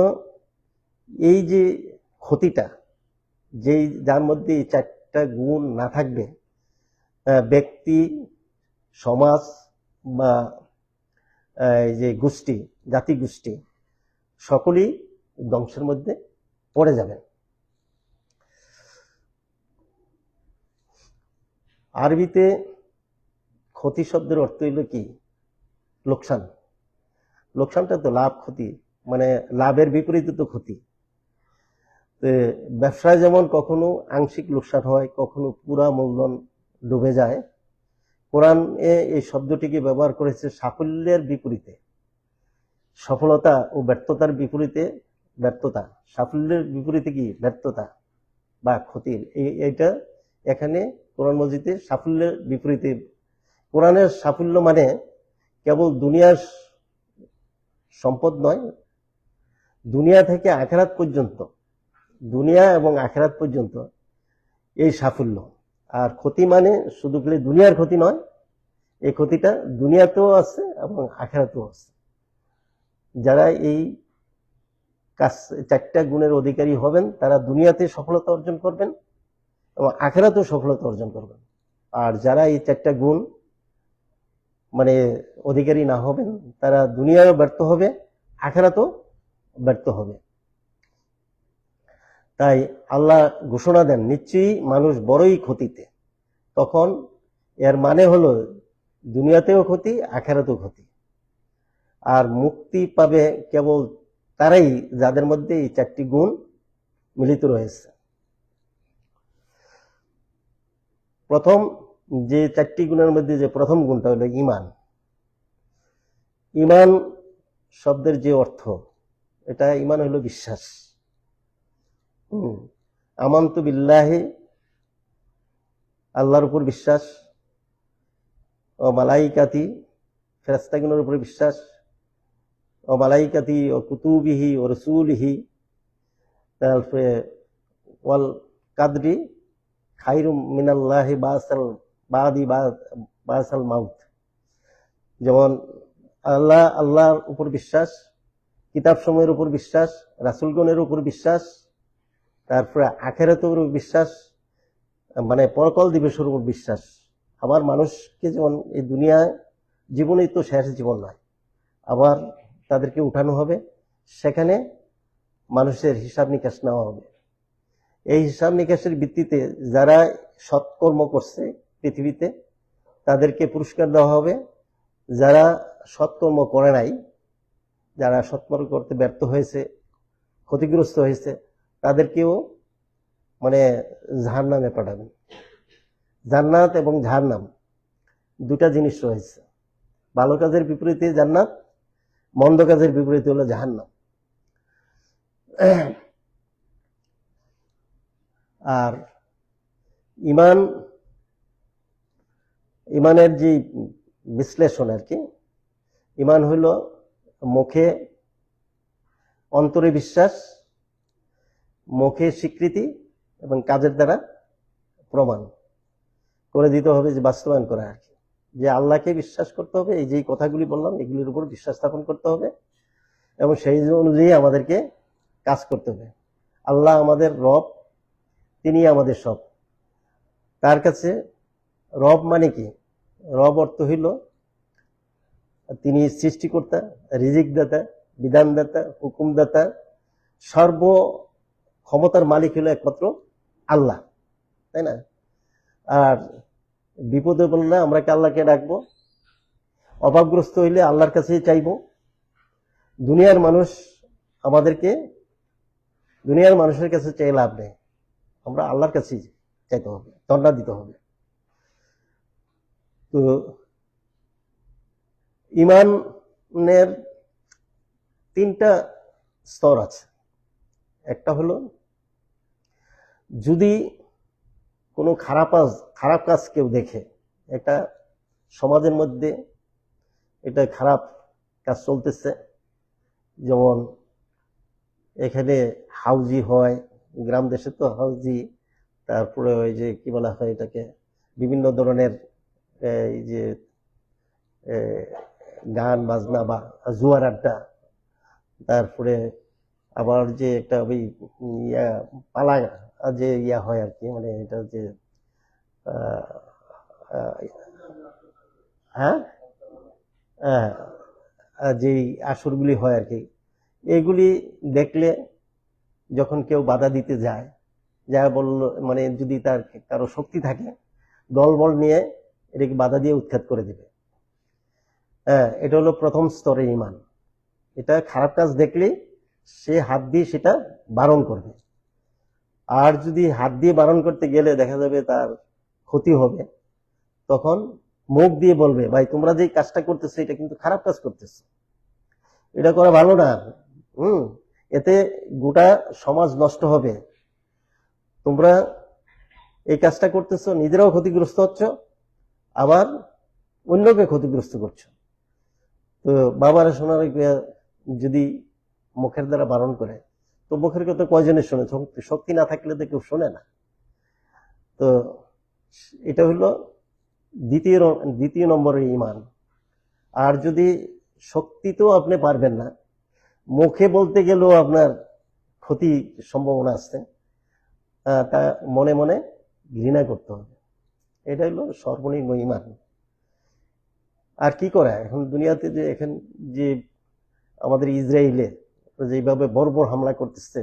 এই যে ক্ষতিটা, যার মধ্যে এই 4টা গুণ না থাকবে, ব্যক্তি, সমাজ বা এই যে জাতি গোষ্ঠী সকলেই ধ্বংসের মধ্যে পড়ে যাবেন। আরবিতে ক্ষতি শব্দের অর্থ হইল কি? লোকসান। লোকসানটা তো লাভ, ক্ষতি মানে লাভের বিপরীতে তো ক্ষতি। ব্যবসায় যেমন কখনো আংশিক লোকসান হয়, কখনো পুরা মূলধন ডুবে যায়। কোরআন এই শব্দটিকে ব্যবহার করেছে সাফল্যের বিপরীতে, সফলতা ও ব্যর্থতার বিপরীতে ব্যর্থতা। সাফল্যের বিপরীতে কি? ব্যর্থতা বা ক্ষতির। এইটা এখানে কোরআন মজিদে সাফল্যের বিপরীতে। কোরআনের সাফল্য মানে কেবল দুনিয়ার সম্পদ নয়, দুনিয়া থেকে আখিরাত পর্যন্ত, দুনিয়া এবং আখিরাত পর্যন্ত এই সাফল্য। আর ক্ষতি মানে শুধু খালি দুনিয়ার ক্ষতি নয়, এই ক্ষতিটা দুনিয়াতেও আছে এবং আখিরাতেও আছে। যারা এই 4টা গুণের অধিকারী হবেন তারা দুনিয়াতে সফলতা অর্জন করবেন এবং আখিরাতেও সফলতা অর্জন করবেন। আর যারা এই 4টা গুণ মানে অধিকারী না হবেন তারা দুনিয়ায়ও ব্যর্থ হবে, আখিরাতেও ব্যর্থ হবে। তাই আল্লাহ ঘোষণা দেন নিশ্চয়ই মানুষ বড়ই ক্ষতিতে। তখন এর মানে হলো দুনিয়াতেও ক্ষতি, আখিরাতেও ক্ষতি। আর মুক্তি পাবে কেবল তারাই যাদের মধ্যে এই 4টি গুণ মিলিত রয়েছে। প্রথম যে 4টি গুণের মধ্যে যে প্রথম গুণটা হলো ঈমান। ঈমান শব্দের যে অর্থ, এটা ঈমান হলো বিশ্বাস। আমানতু বিল্লাহি, আল্লাহর উপর বিশ্বাস, ও মালাইকাতি, ফেরেশতাগণের উপর বিশ্বাস, ও মালাইকাতি ও কুতুবিহি ও রাসূলিহি, তারপরে ওয়াল কাদরি খায়রুম মিনাল্লাহি বাসাল মাউত। যেমন আল্লাহর উপর বিশ্বাস, কিতাব সমূহের উপর বিশ্বাস, রাসূলগণের উপর বিশ্বাস, তারপরে আখিরাতের উপর বিশ্বাস মানে পরকাল দিবসের উপর বিশ্বাস। আবার মানুষকে যেমন এই দুনিয়ায় জীবনেই তো শেষ জীবন নয়, আবার তাদেরকে উঠানো হবে, সেখানে মানুষের হিসাব নিকাশ নেওয়া হবে। এই হিসাব নিকাশের ভিত্তিতে যারা সৎকর্ম করছে পৃথিবীতে তাদেরকে পুরস্কার দেওয়া হবে, যারা সৎকর্ম করে নাই, যারা সৎকর্ম করতে ব্যর্থ হয়েছে, ক্ষতিগ্রস্ত হয়েছে, তাদেরকেও মানে জাহান্নামে পাঠাবেন। জান্নাত এবং জাহান্নাম দুটা জিনিস রয়েছে। ভালো কাজের বিপরীতে জান্নাত, মন্দ কাজের বিপরীতে হলো জাহান্নাম। আর ইমানের যে বিশ্লেষণ আর কি, ইমান হইল মুখে অন্তরে বিশ্বাস, মুখে স্বীকৃতি এবং কাজের দ্বারা প্রমাণ করে দিতে হবে, যে বাস্তবায়ন করা আর কি, যে আল্লাহকে বিশ্বাস করতে হবে, এই যে কথাগুলি বললাম এগুলির উপর বিশ্বাস স্থাপন করতে হবে এবং সেই অনুযায়ী আমাদেরকে কাজ করতে হবে। আল্লাহ আমাদের রব, তিনি আমাদের সব। তার কাছে রব মানে কি? রব অর্থ হইল তিনি সৃষ্টিকর্তা, রিজিকদাতা, বিধানদাতা, হুকুমদাতা, সর্ব ক্ষমতার মালিক হলো একমাত্র আল্লাহ, তাই না? আর বিপদে বললে আমরা কি আল্লাহকে ডাকবো? অভাবগ্রস্ত হইলে আল্লাহর কাছেই চাইবো। দুনিয়ার মানুষের কাছে চাই লাভ নেই, আমরা আল্লাহর কাছেই চাইতে হবে, ধন্যবাদ দিতে হবে। তো ইমানের 3টা স্তর আছে। একটা হলো যদি কোনো খারাপ কাজ কেউ দেখে, একটা সমাজের মধ্যে এটা খারাপ কাজ চলতেছে, যেমন এখানে হাউজি হয়, গ্রাম দেশে তো হাউজি, তারপরে ওই যে কি বলা হয় এটাকে, বিভিন্ন ধরনের এই যে গান বাজনা বা জুয়ার আড্ডা, তারপরে আবার যে একটা ওই ইয়া পালা যে ইয়া হয় আর কি, মানে এটা যে হ্যাঁ যেই আসরগুলি হয় আর কি, এগুলি দেখলে যখন কেউ বাধা দিতে যায়, যা বলল মানে যদি তার কারো শক্তি থাকে, দলবল নিয়ে এটাকে বাধা দিয়ে উৎখাত করে দেবে। এটা হলো প্রথম স্তরের ইমান। এটা খারাপ কাজ দেখলে সে হাত দিয়ে সেটা বারণ করবে, আর যদি হাত দিয়ে বারণ করতে গেলে দেখা যাবে তার ক্ষতি হবে, তখন মুখ দিয়ে বলবে, ভাই তোমরা যে কাজটা করতেছো এটা কিন্তু খারাপ কাজ করতেছো, এটা করা ভালো না, এতে গোটা সমাজ নষ্ট হবে, তোমরা এই কাজটা করতেছো, নিজেরাও ক্ষতিগ্রস্ত হচ্ছ, আবার অন্যকে ক্ষতিগ্রস্ত করছো। তো বাবারা শোনার যদি মুখের দ্বারা বারণ করে, তো মুখের কথা কয়জনে শোনে? শক্তি না থাকলে তো কেউ শোনে না। তো এটা হলো দ্বিতীয় নম্বরের ইমান। আর যদি শক্তি তো আপনি পারবেন না, মুখে বলতে গেলেও আপনার ক্ষতি সম্ভাবনা আছে, তা মনে মনে ঘৃণা করতে হবে। এটা হলো সর্বনিম্ন ইমান। আর কি করে এখন দুনিয়াতে যে এখন যে আমাদের ইসরায়েলে যেভাবে বর্বর হামলা করতেছে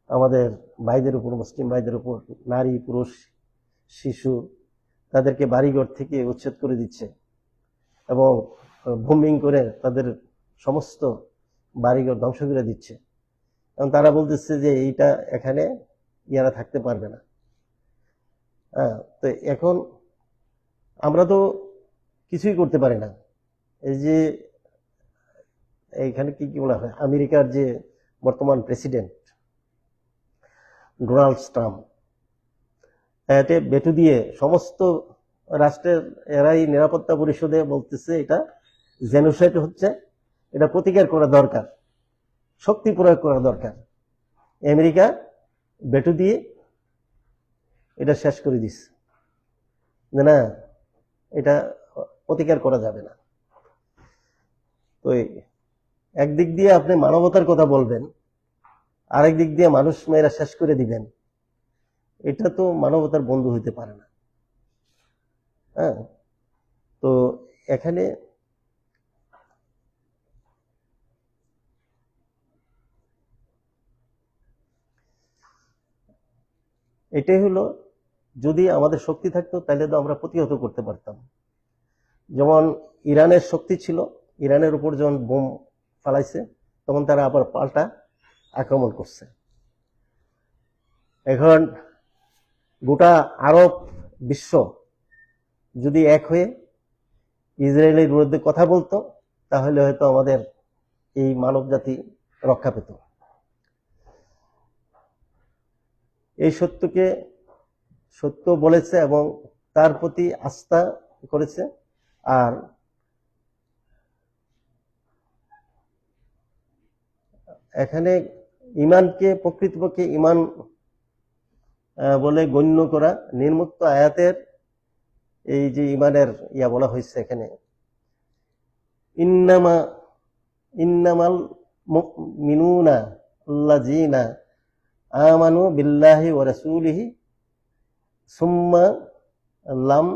আমাদের ভাইদের উপর, মুসলিম ভাইদের উপর, নারী পুরুষ শিশু, তাদেরকে বাড়িঘর থেকে উচ্ছেদ করে দিচ্ছে এবং বোমিং করে তাদের সমস্ত বাড়িঘর ধ্বংস করে দিচ্ছে। এবং তারা বলতেছে যে এইটা এখানে ইয়ারা থাকতে পারবে না। তো এখন আমরা তো কিছুই করতে পারি না। এই যে এইখানে কি কি বলা হয়, আমেরিকার যে বর্তমান প্রেসিডেন্ট ডোনাল্ড ট্রাম্প, এতে বেটু দিয়ে সমস্ত রাষ্ট্রের এরাই নিরাপত্তা পরিষদে বলতেছে এটা জেনোসাইড হচ্ছে, এটা প্রতিকার করা দরকার, শক্তি প্রয়োগ করা দরকার। আমেরিকা বেটু দিয়ে এটা শেষ করে দিচ্ছে যে না, এটা প্রতিকার করা যাবে না। তো একদিক দিয়ে আপনি মানবতার কথা বলবেন, আরেক দিক দিয়ে মানুষ মেয়েরা শেষ করে দিবেন, এটা তো মানবতার বন্ধু হইতে পারে না। তো এখানে এটাই হলো, যদি আমাদের শক্তি থাকতো তাহলে তো আমরা প্রতিহত করতে পারতাম। যেমন ইরানের শক্তি ছিল, ইরানের উপর যখন বোম ফালাইছে তখন তারা আবার পাল্টা আক্রমণ করছে। এখন গোটা আরব বিশ্ব যদি এক হয়ে ইসরায়েলের বিরুদ্ধে কথা বলতো, তাহলে হয়তো আমাদের এই মানব জাতি রক্ষা পেত। এই সত্যকে সত্য বলেছে এবং তার প্রতি আস্থা করেছে। আর এখানে ইমানকে প্রকৃতপক্ষে ইমান বলে গণ্য করা, নির্মুক্ত আয়াতের এই যে ইমানের ইয়া বলা হয়েছে এখানে, ইন্নামাল মুমিনুনা আল্লাযীনা আমানু বিল্লাহি ওয়া রাসূলিহি সুম্মা লাম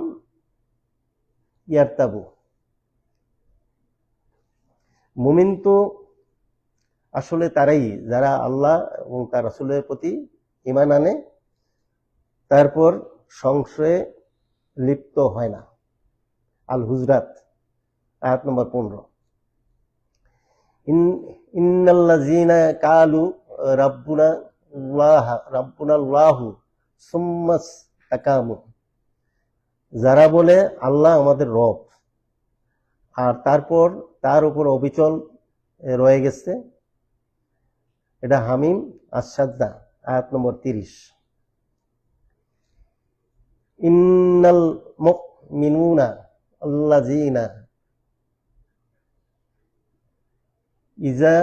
ইয়ারতাবু। মুমিন তো আসলে তারাই যারা আল্লাহ এবং তার রাসূলের প্রতি ঈমান আনে, তারপর সংশয়ে লিপ্ত হয় না। আল হুজরাত আয়াত নম্বর 15। ইন্নাল্লাযীনা কালু রাব্বুনাল্লাহু সুম্মা ইসতাকামু। যারা বলে আল্লাহ আমাদের রব আর তারপর তার উপর অবিচল রয়ে গেছে, এটা হামিম আস-সাজদা আয়াত নম্বর 30। ইন্নাল মুমিনুনা আল্লাযীনা ইযা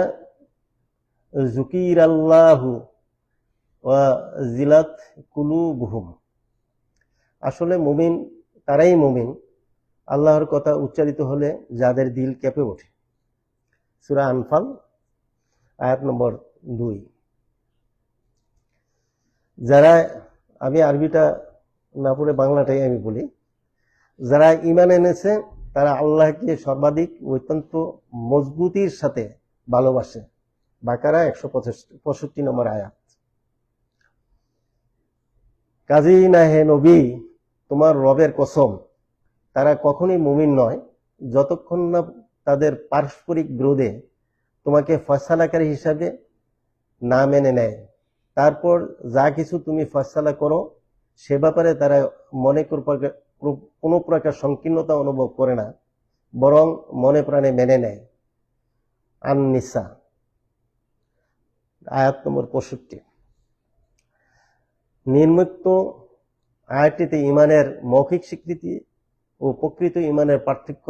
যুকিরাল্লাহু ওয়াজিলাত কুলুবুহুম। আসলে মুমিন তারাই মুমিন আল্লাহর কথা উচ্চারিত হলে যাদের দিল কেঁপে ওঠে। সূরা আনফাল আয়াত নম্বর 2। যারা, আমি আরবিটা না পড়ে বাংলাটাই আমি বলি, যারা ঈমান এনেছে তারা আল্লাহকে সর্বাধিক অত্যন্ত মজবুতির সাথে ভালোবাসে। বাকারা 165 নম্বর আয়াত। কাজেই না হে নবী, তোমার রবের কসম, তারা কখনোই মুমিন নয় যতক্ষণ না তাদের পারস্পরিক বিরোধে তোমাকে ফয়সালাকারী হিসাবে না মেনে নেয়। তারপর যা কিছু তুমি ফয়সালা করো সে ব্যাপারে তারা মনে কোনো প্রকার সংকীর্ণতা অনুভব করে না, বরং মনে প্রাণে মেনে নেয়। আন-নিসা আয়াত নম্বর 65। নিম্নোক্ত আয়াতটিতে ঈমানের মৌখিক স্বীকৃতি ও প্রকৃত ঈমানের পার্থক্য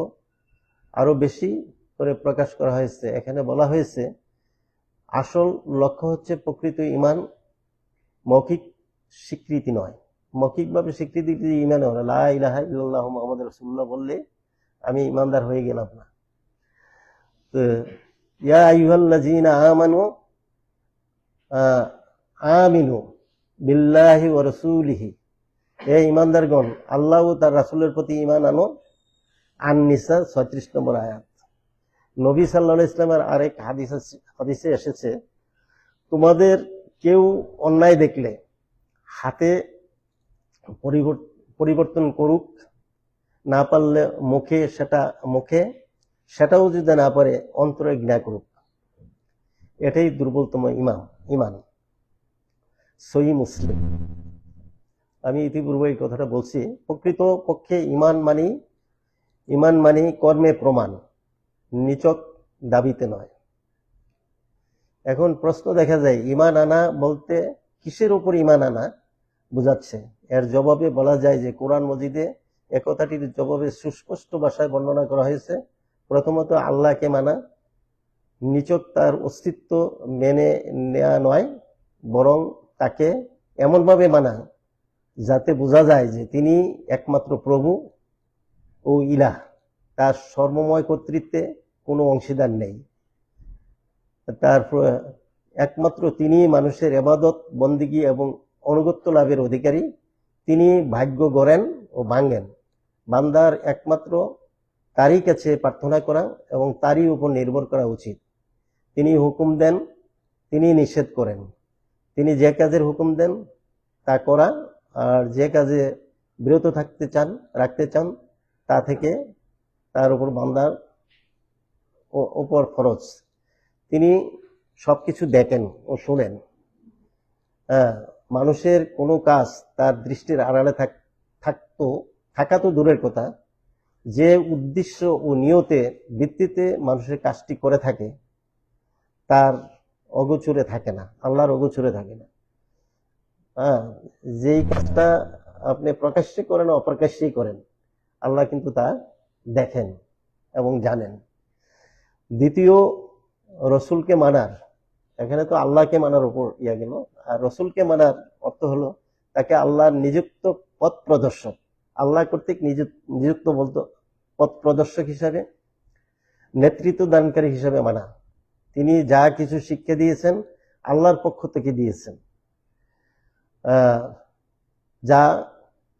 আরো বেশি করে প্রকাশ করা হয়েছে। এখানে বলা হয়েছে আসল লক্ষ্য হচ্ছে প্রকৃত ঈমান, মৌখিক স্বীকৃতি নয়। মৌখিকভাবে স্বীকৃতি দিয়ে ঈমান হলো লা ইলাহা ইল্লাল্লাহু মুহাম্মাদুর রাসূলুল্লাহ বললে আমি ঈমানদার হয়ে গেলাম না। তো ইয়া আইয়ুহাল্লাযীনা আমানু আমিনু বিল্লাহি ওয়া রাসূলিহি, হে ঈমানদারগণ আল্লাহ ও তার রাসূলের প্রতি ঈমান আনো। আন-নিসা 36 নম্বর আয়াত। নবী সাল্লাল্লাহু আলাইহি ওয়াসাল্লামের আরেক হাদিসে এসেছে, তোমাদের কেউ অন্যায় দেখলে হাতে পরিবর্তন করুক, না পারলে সেটাও যদি না পারে অন্তরে ঘৃণা করুক। এটাই দুর্বলতম ঈমান। সহিহ মুসলিম। আমি ইতিপূর্বে এই কথাটা বলছি। প্রকৃত পক্ষে ঈমান মানি কর্মে প্রমাণ, নিছক দাবিতে নয়। এখন প্রশ্ন দেখা যায়, ঈমান আনা বলতে কিসের উপর ঈমান আনা বোঝাচ্ছে? এর জবাবে বলা যায় যে কোরআন মজিদে একথাটির জবাবে সুস্পষ্ট ভাষায় বর্ণনা করা হয়েছে। প্রথমত আল্লাহকে মানা, নিছক তার অস্তিত্ব মেনে নেওয়া নয়, বরং তাকে এমনভাবে মানা যাতে বোঝা যায় যে তিনি একমাত্র প্রভু ও ইলাহ, তার সর্বময় কর্তৃত্বে কোনো অংশীদার নেই। তার একমাত্র তিনি মানুষের ইবাদত, বন্দিগি এবং আনুগত্য লাভের অধিকারী। তিনি ভাগ্য গড়েন ও ভাঙেন। বান্দার একমাত্র তারই কাছে প্রার্থনা করা এবং তারই উপর নির্ভর করা উচিত। তিনি হুকুম দেন, তিনি নিষেধ করেন। তিনি যে কাজের হুকুম দেন তা করা, আর যে কাজে বিরত রাখতে চান তা থেকে তার উপর বান্দার উপর ফরজ। তিনি সবকিছু দেখেন ও শোনেন। মানুষের কোনো কাজ তার দৃষ্টির আড়ালে থাকা তো দূরের কথা, যে উদ্দেশ্য ও নিয়তের ভিত্তিতে মানুষের কাজটি করে থাকে তার অগোচরে থাকে না, আল্লাহর অগোচরে থাকে না। যেই কাজটা আপনি প্রকাশ্যে করেন অপ্রকাশ্যেই করেন, আল্লাহ কিন্তু তা দেখেন এবং জানেন। দ্বিতীয়, রসুলকে মানার, এখানে তো আল্লাহকে মানার উপর গেল, আর রসুলকে মানার অর্থ হলো তাকে আল্লাহর নিযুক্ত পথ প্রদর্শক, আল্লাহ কর্তৃক নিযুক্ত বলতো পথ প্রদর্শক হিসাবে, নেতৃত্ব দানকারী হিসাবে মানা। তিনি যা কিছু শিক্ষা দিয়েছেন আল্লাহর পক্ষ থেকে দিয়েছেন,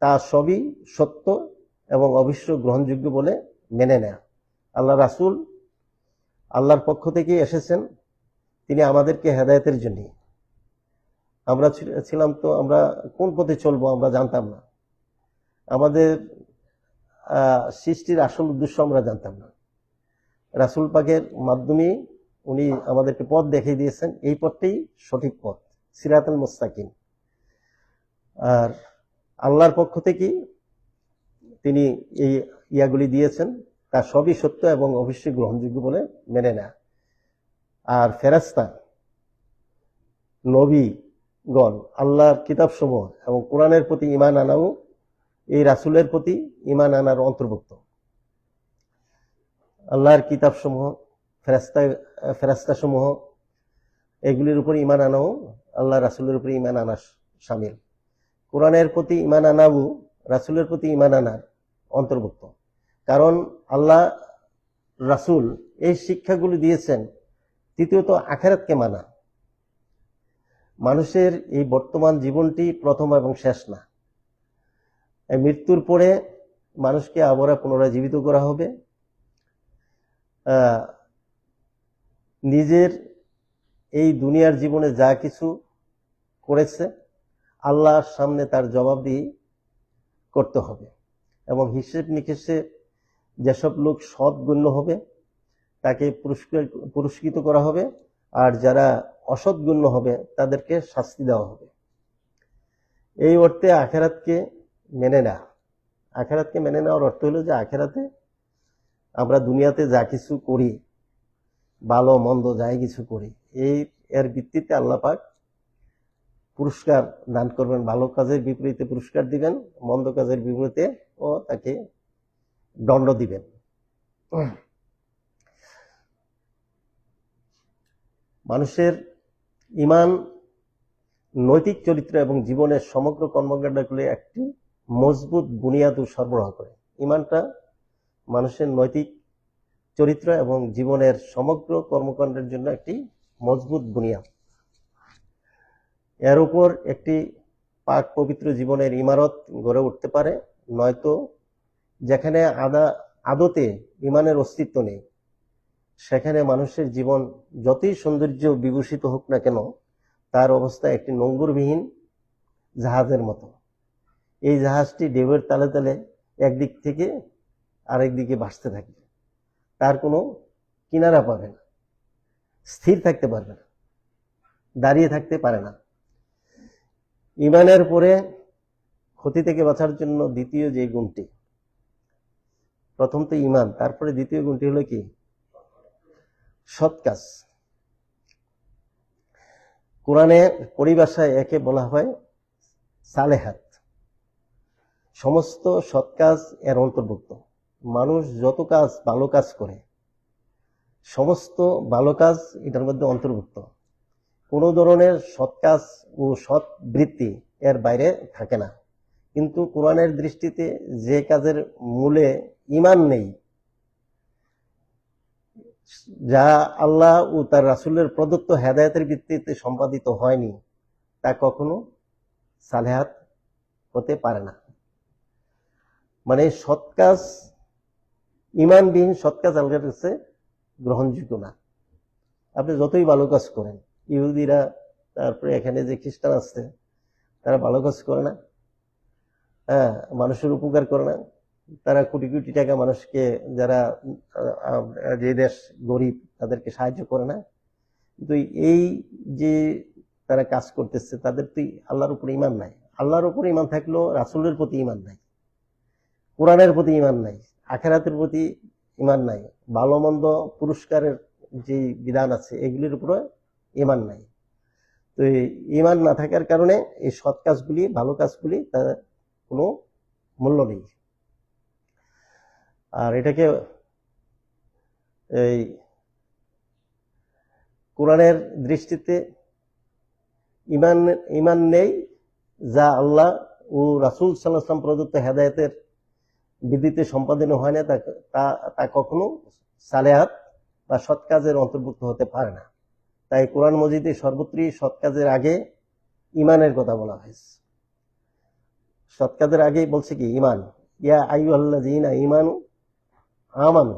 তা সবই সত্য এবং অবশ্য গ্রহণযোগ্য বলে মেনে নেয়া। আল্লাহ রাসূল আল্লাহর পক্ষ থেকে এসেছেন, তিনি আমাদেরকে হেদায়েতের জন্য। আমরা ছিলাম তো, আমরা কোন পথে চলবো আমরা জানতাম না। আমাদের সৃষ্টির আসল উদ্দেশ্য আমরা জানতাম না। রাসূল পাকের মাধ্যমে উনি আমাদেরকে পথ দেখিয়ে দিয়েছেন, এই পথটাই সঠিক পথ, সিরাতুল মুস্তাকিম। আর আল্লাহর পক্ষ থেকে তিনি এই ইয়াগুলি দিয়েছেন তা সবই সত্য এবং অবশ্যই গ্রহণযোগ্য বলে মেনে নেয়। আর ফেরেশতা, নবীগণ, আল্লাহর কিতাবসমূহ এবং কোরআনের প্রতি ঈমান আনাও এই রাসূলের প্রতি ঈমান আনার অন্তর্ভুক্ত। আল্লাহর কিতাবসমূহ, ফেরেশতাসমূহ এগুলির উপর ঈমান আনাও আল্লাহ রাসূলের উপর ঈমান আনা শামিল। কোরআনের প্রতি ঈমান আনাও রাসূলের প্রতি ঈমান আনার অন্তর্ভুক্ত। কারণ আল্লাহ রাসূল এই শিক্ষাগুলি দিয়েছেন। তৃতীয়ত আখিরাতকে মানা। মানুষের এই বর্তমান জীবনটি প্রথম এবং শেষ না। মৃত্যুর পরে মানুষকে আবার পুনরায় জীবিত করা হবে। নিজের এই দুনিয়ার জীবনে যা কিছু করেছে আল্লাহর সামনে তার জবাবদিহি করতে হবে এবং হিসেব নিকেশে যেসব লোক সৎ গণ্য হবে তাকে পুরস্কৃত করা হবে, আর যারা অসৎ গণ্য হবে তাদেরকে শাস্তি দেওয়া হবে। এই অর্থে আখিরাতকে মেনে নেওয়া। আখিরাতকে মেনে নেওয়ার অর্থ হলো যে আখিরাতে আমরা দুনিয়াতে যা কিছু করি, ভালো মন্দ যাই কিছু করি, এর ভিত্তিতে আল্লাহ পাক পুরস্কার দান করবেন। ভালো কাজের বিপরীতে পুরস্কার দিবেন, মন্দ কাজের বিপরীতে ও তাকে দণ্ড দিবেন। মানুষের ঈমান, নৈতিক চরিত্র এবং জীবনের সমগ্র কর্মকাণ্ডগুলি একটি মজবুত বুনিয়াদ সরবরাহ করে। ঈমানটা মানুষের নৈতিক চরিত্র এবং জীবনের সমগ্র কর্মকাণ্ডের জন্য একটি মজবুত বুনিয়াদ। এর উপর একটি পাক পবিত্র জীবনের ইমারত গড়ে উঠতে পারে। নয়তো যেখানে আদতে ঈমানের অস্তিত্ব নেই সেখানে মানুষের জীবন যতই সৌন্দর্য বিভূষিত হোক না কেন তার অবস্থা একটি নোঙরবিহীন জাহাজের মতো। এই জাহাজটি ঢেউয়ের তালে তালে একদিক থেকে আরেক দিকে ভাসতে থাকবে, তার কোনো কিনারা পাবে না, স্থির থাকতে পারবে না, দাঁড়িয়ে থাকতে পারে না। ঈমানের পরে ক্ষতি থেকে বাঁচার জন্য দ্বিতীয় যে গুণটি, প্রথম তো ঈমান, তারপরে দ্বিতীয় গুণটি হলো কি? সৎ কাজ। কোরআনে পরিভাষায় একে বলা হয় সালেহাত। সমস্ত সৎ কাজ এর অন্তর্ভুক্ত। মানুষ যত কাজ ভালো কাজ করে সমস্ত ভালো কাজ এটার মধ্যে অন্তর্ভুক্ত। কোনো ধরনের সৎ কাজ ও সৎ বৃত্তি এর বাইরে থাকে না। কিন্তু কোরআনের দৃষ্টিতে যে কাজের মূলে ঈমান নেই, যা আল্লাহ ও তার রাসূলের প্রদত্ত হেদায়েতের ভিত্তিতে সম্পাদিত হয়নি, তা কখনো সালেহাত হতে পারে না। মানে সৎ কাজ, ঈমানবিহীন সৎ কাজ আল্লাহর কাছে গ্রহণযোগ্য না। আপনি যতই ভালো কাজ করেন, ইহুদিরা, তারপরে এখানে যে খ্রিস্টান আছে তারা ভালো কাজ করে না, মানুষের উপকার করে না, তারা কোটি কোটি টাকা মানুষকে, যারা যে দেশ গরিব তাদেরকে সাহায্য করে না। কিন্তু এই যে তারা কাজ করতেছে তাদের তো আল্লাহর উপর ঈমান নাই। আল্লাহর উপর ঈমান থাকলেও রাসূলের প্রতি ঈমান নাই, কোরআনের প্রতি ঈমান নাই, আখিরাতের প্রতি ঈমান নাই, ভালো মন্দ পুরস্কারের যে বিধান আছে এগুলির উপরে ঈমান নাই। তো ঈমান না থাকার কারণে এই সৎ কাজগুলি, ভালো কাজগুলি তার কোনো মূল্য নেই। আর এটাকে এই কোরআনের দৃষ্টিতে ঈমান নেই যা আল্লাহ ও রাসূল সাল্লাল্লাহু আলাইহি ওয়াসাল্লাম প্রদত্ত হেদায়েতের ভিত্তিতে সম্পাদন হয় না, তা কখনো সালেহাত বা সৎ কাজের অন্তর্ভুক্ত হতে পারে না। তাই কোরআন মজিদে সর্বত্রই সৎ কাজের আগে ঈমানের কথা বলা হয়েছে। সৎ কাজের আগেই বলছে কি? ঈমান। ইয়া আইয়ুহাল্লাযীনা ঈমানু আমানু।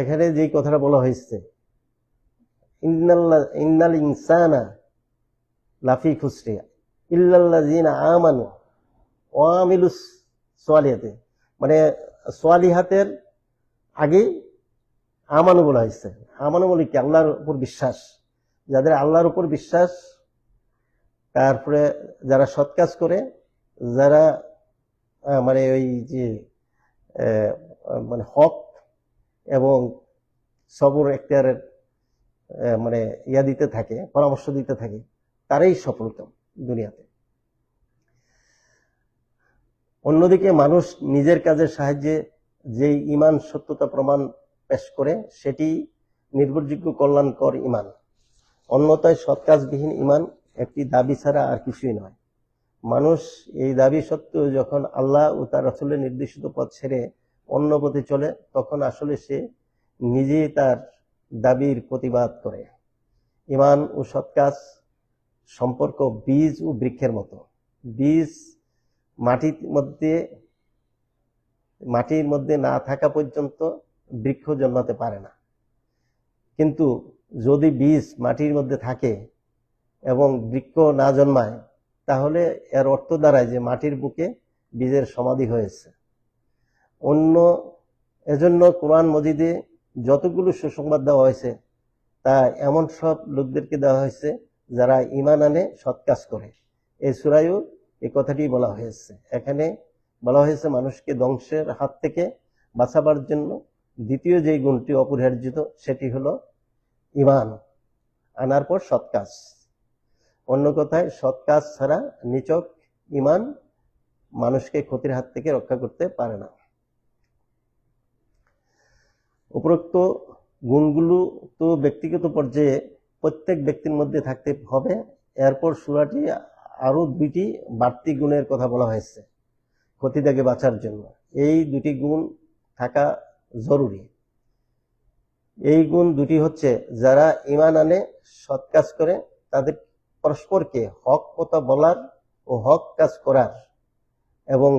এখানে যে কথাটা বলা হয়েছে, ইন্নাল ইনসানা লাফি খুসরি ইল্লাল্লাযীনা আমানু ওয়া আমিলুস সালিহাতি, মানে সালিহাতের আগে আমানু বলা হয়েছে। আমানু বলে কি? আল্লাহর উপর বিশ্বাস। যাদের আল্লাহর উপর বিশ্বাস, তারপরে যারা সৎ কাজ করে, যারা মানে ওই যে আহ, মানে হক এবং সবর এখতিয়ারের মানে ইয়া দিতে থাকে, পরামর্শ দিতে থাকে, তারাই সফলতম দুনিয়াতে। অন্যদিকে মানুষ নিজের কাজের সাহায্যে যে ইমান সত্যতা প্রমাণ পেশ করে সেটি নির্ভরযোগ্য কল্যাণকর ইমান। অন্যথায় সৎকাজবিহীন ইমান একটি দাবি ছাড়া আর কিছুই নয়। মানুষ এই দাবি সত্ত্বেও যখন আল্লাহ ও তার রাসূলের নির্দেশিত পথ ছেড়ে অন্য পথে চলে, তখন আসলে সে নিজেই তার দাবির প্রতিবাদ করে। ইমান ও সৎকাজ সম্পর্ক বীজ ও বৃক্ষের মতো। বীজ মাটির মধ্যে না থাকা পর্যন্ত বৃক্ষ জন্মাতে পারে না, কিন্তু যদি বীজ মাটির মধ্যে থাকে এবং বৃক্ষ না জন্মায়, তাহলে এর অর্থ দাঁড়ায় যে মাটির বুকে বীজের সমাধি হয়েছে। এজন্য কোরআন মজিদে যতগুলো সুসংবাদ দেওয়া হয়েছে তা এমন সব লোকদেরকে দেওয়া হয়েছে যারা ঈমান আনে, সৎ কাজ করে। এই সূরায়ও এই কথাটি বলা হয়েছে। এখানে বলা হয়েছে মানুষকে ধ্বংসের হাত থেকে বাঁচাবার জন্য দ্বিতীয় যে গুণটি অপরিহার্য সেটি হলো ঈমান আনার পর সৎ কাজ। অন্য কথায় সৎ কাজ ছাড়া নিছক ঈমান মানুষকে ক্ষতির হাত থেকে রক্ষা করতে পারে না। উপরোক্ত গুণগুলো তো ব্যক্তিগত পর্যায়ে প্রত্যেক ব্যক্তির মধ্যে থাকতে হবে। এরপর সূরাটি আরো দুইটি বাড়তি গুণের কথা বলা হয়েছে ক্ষতি থেকে বাঁচার জন্য। এই দুটি গুণ থাকা জরুরি। এই গুণ দুটি হচ্ছে, যারা ঈমান আনে, সৎ কাজ করে, তাদের পরস্পরকে হক কথা বলার ও হক কাজ করার এবং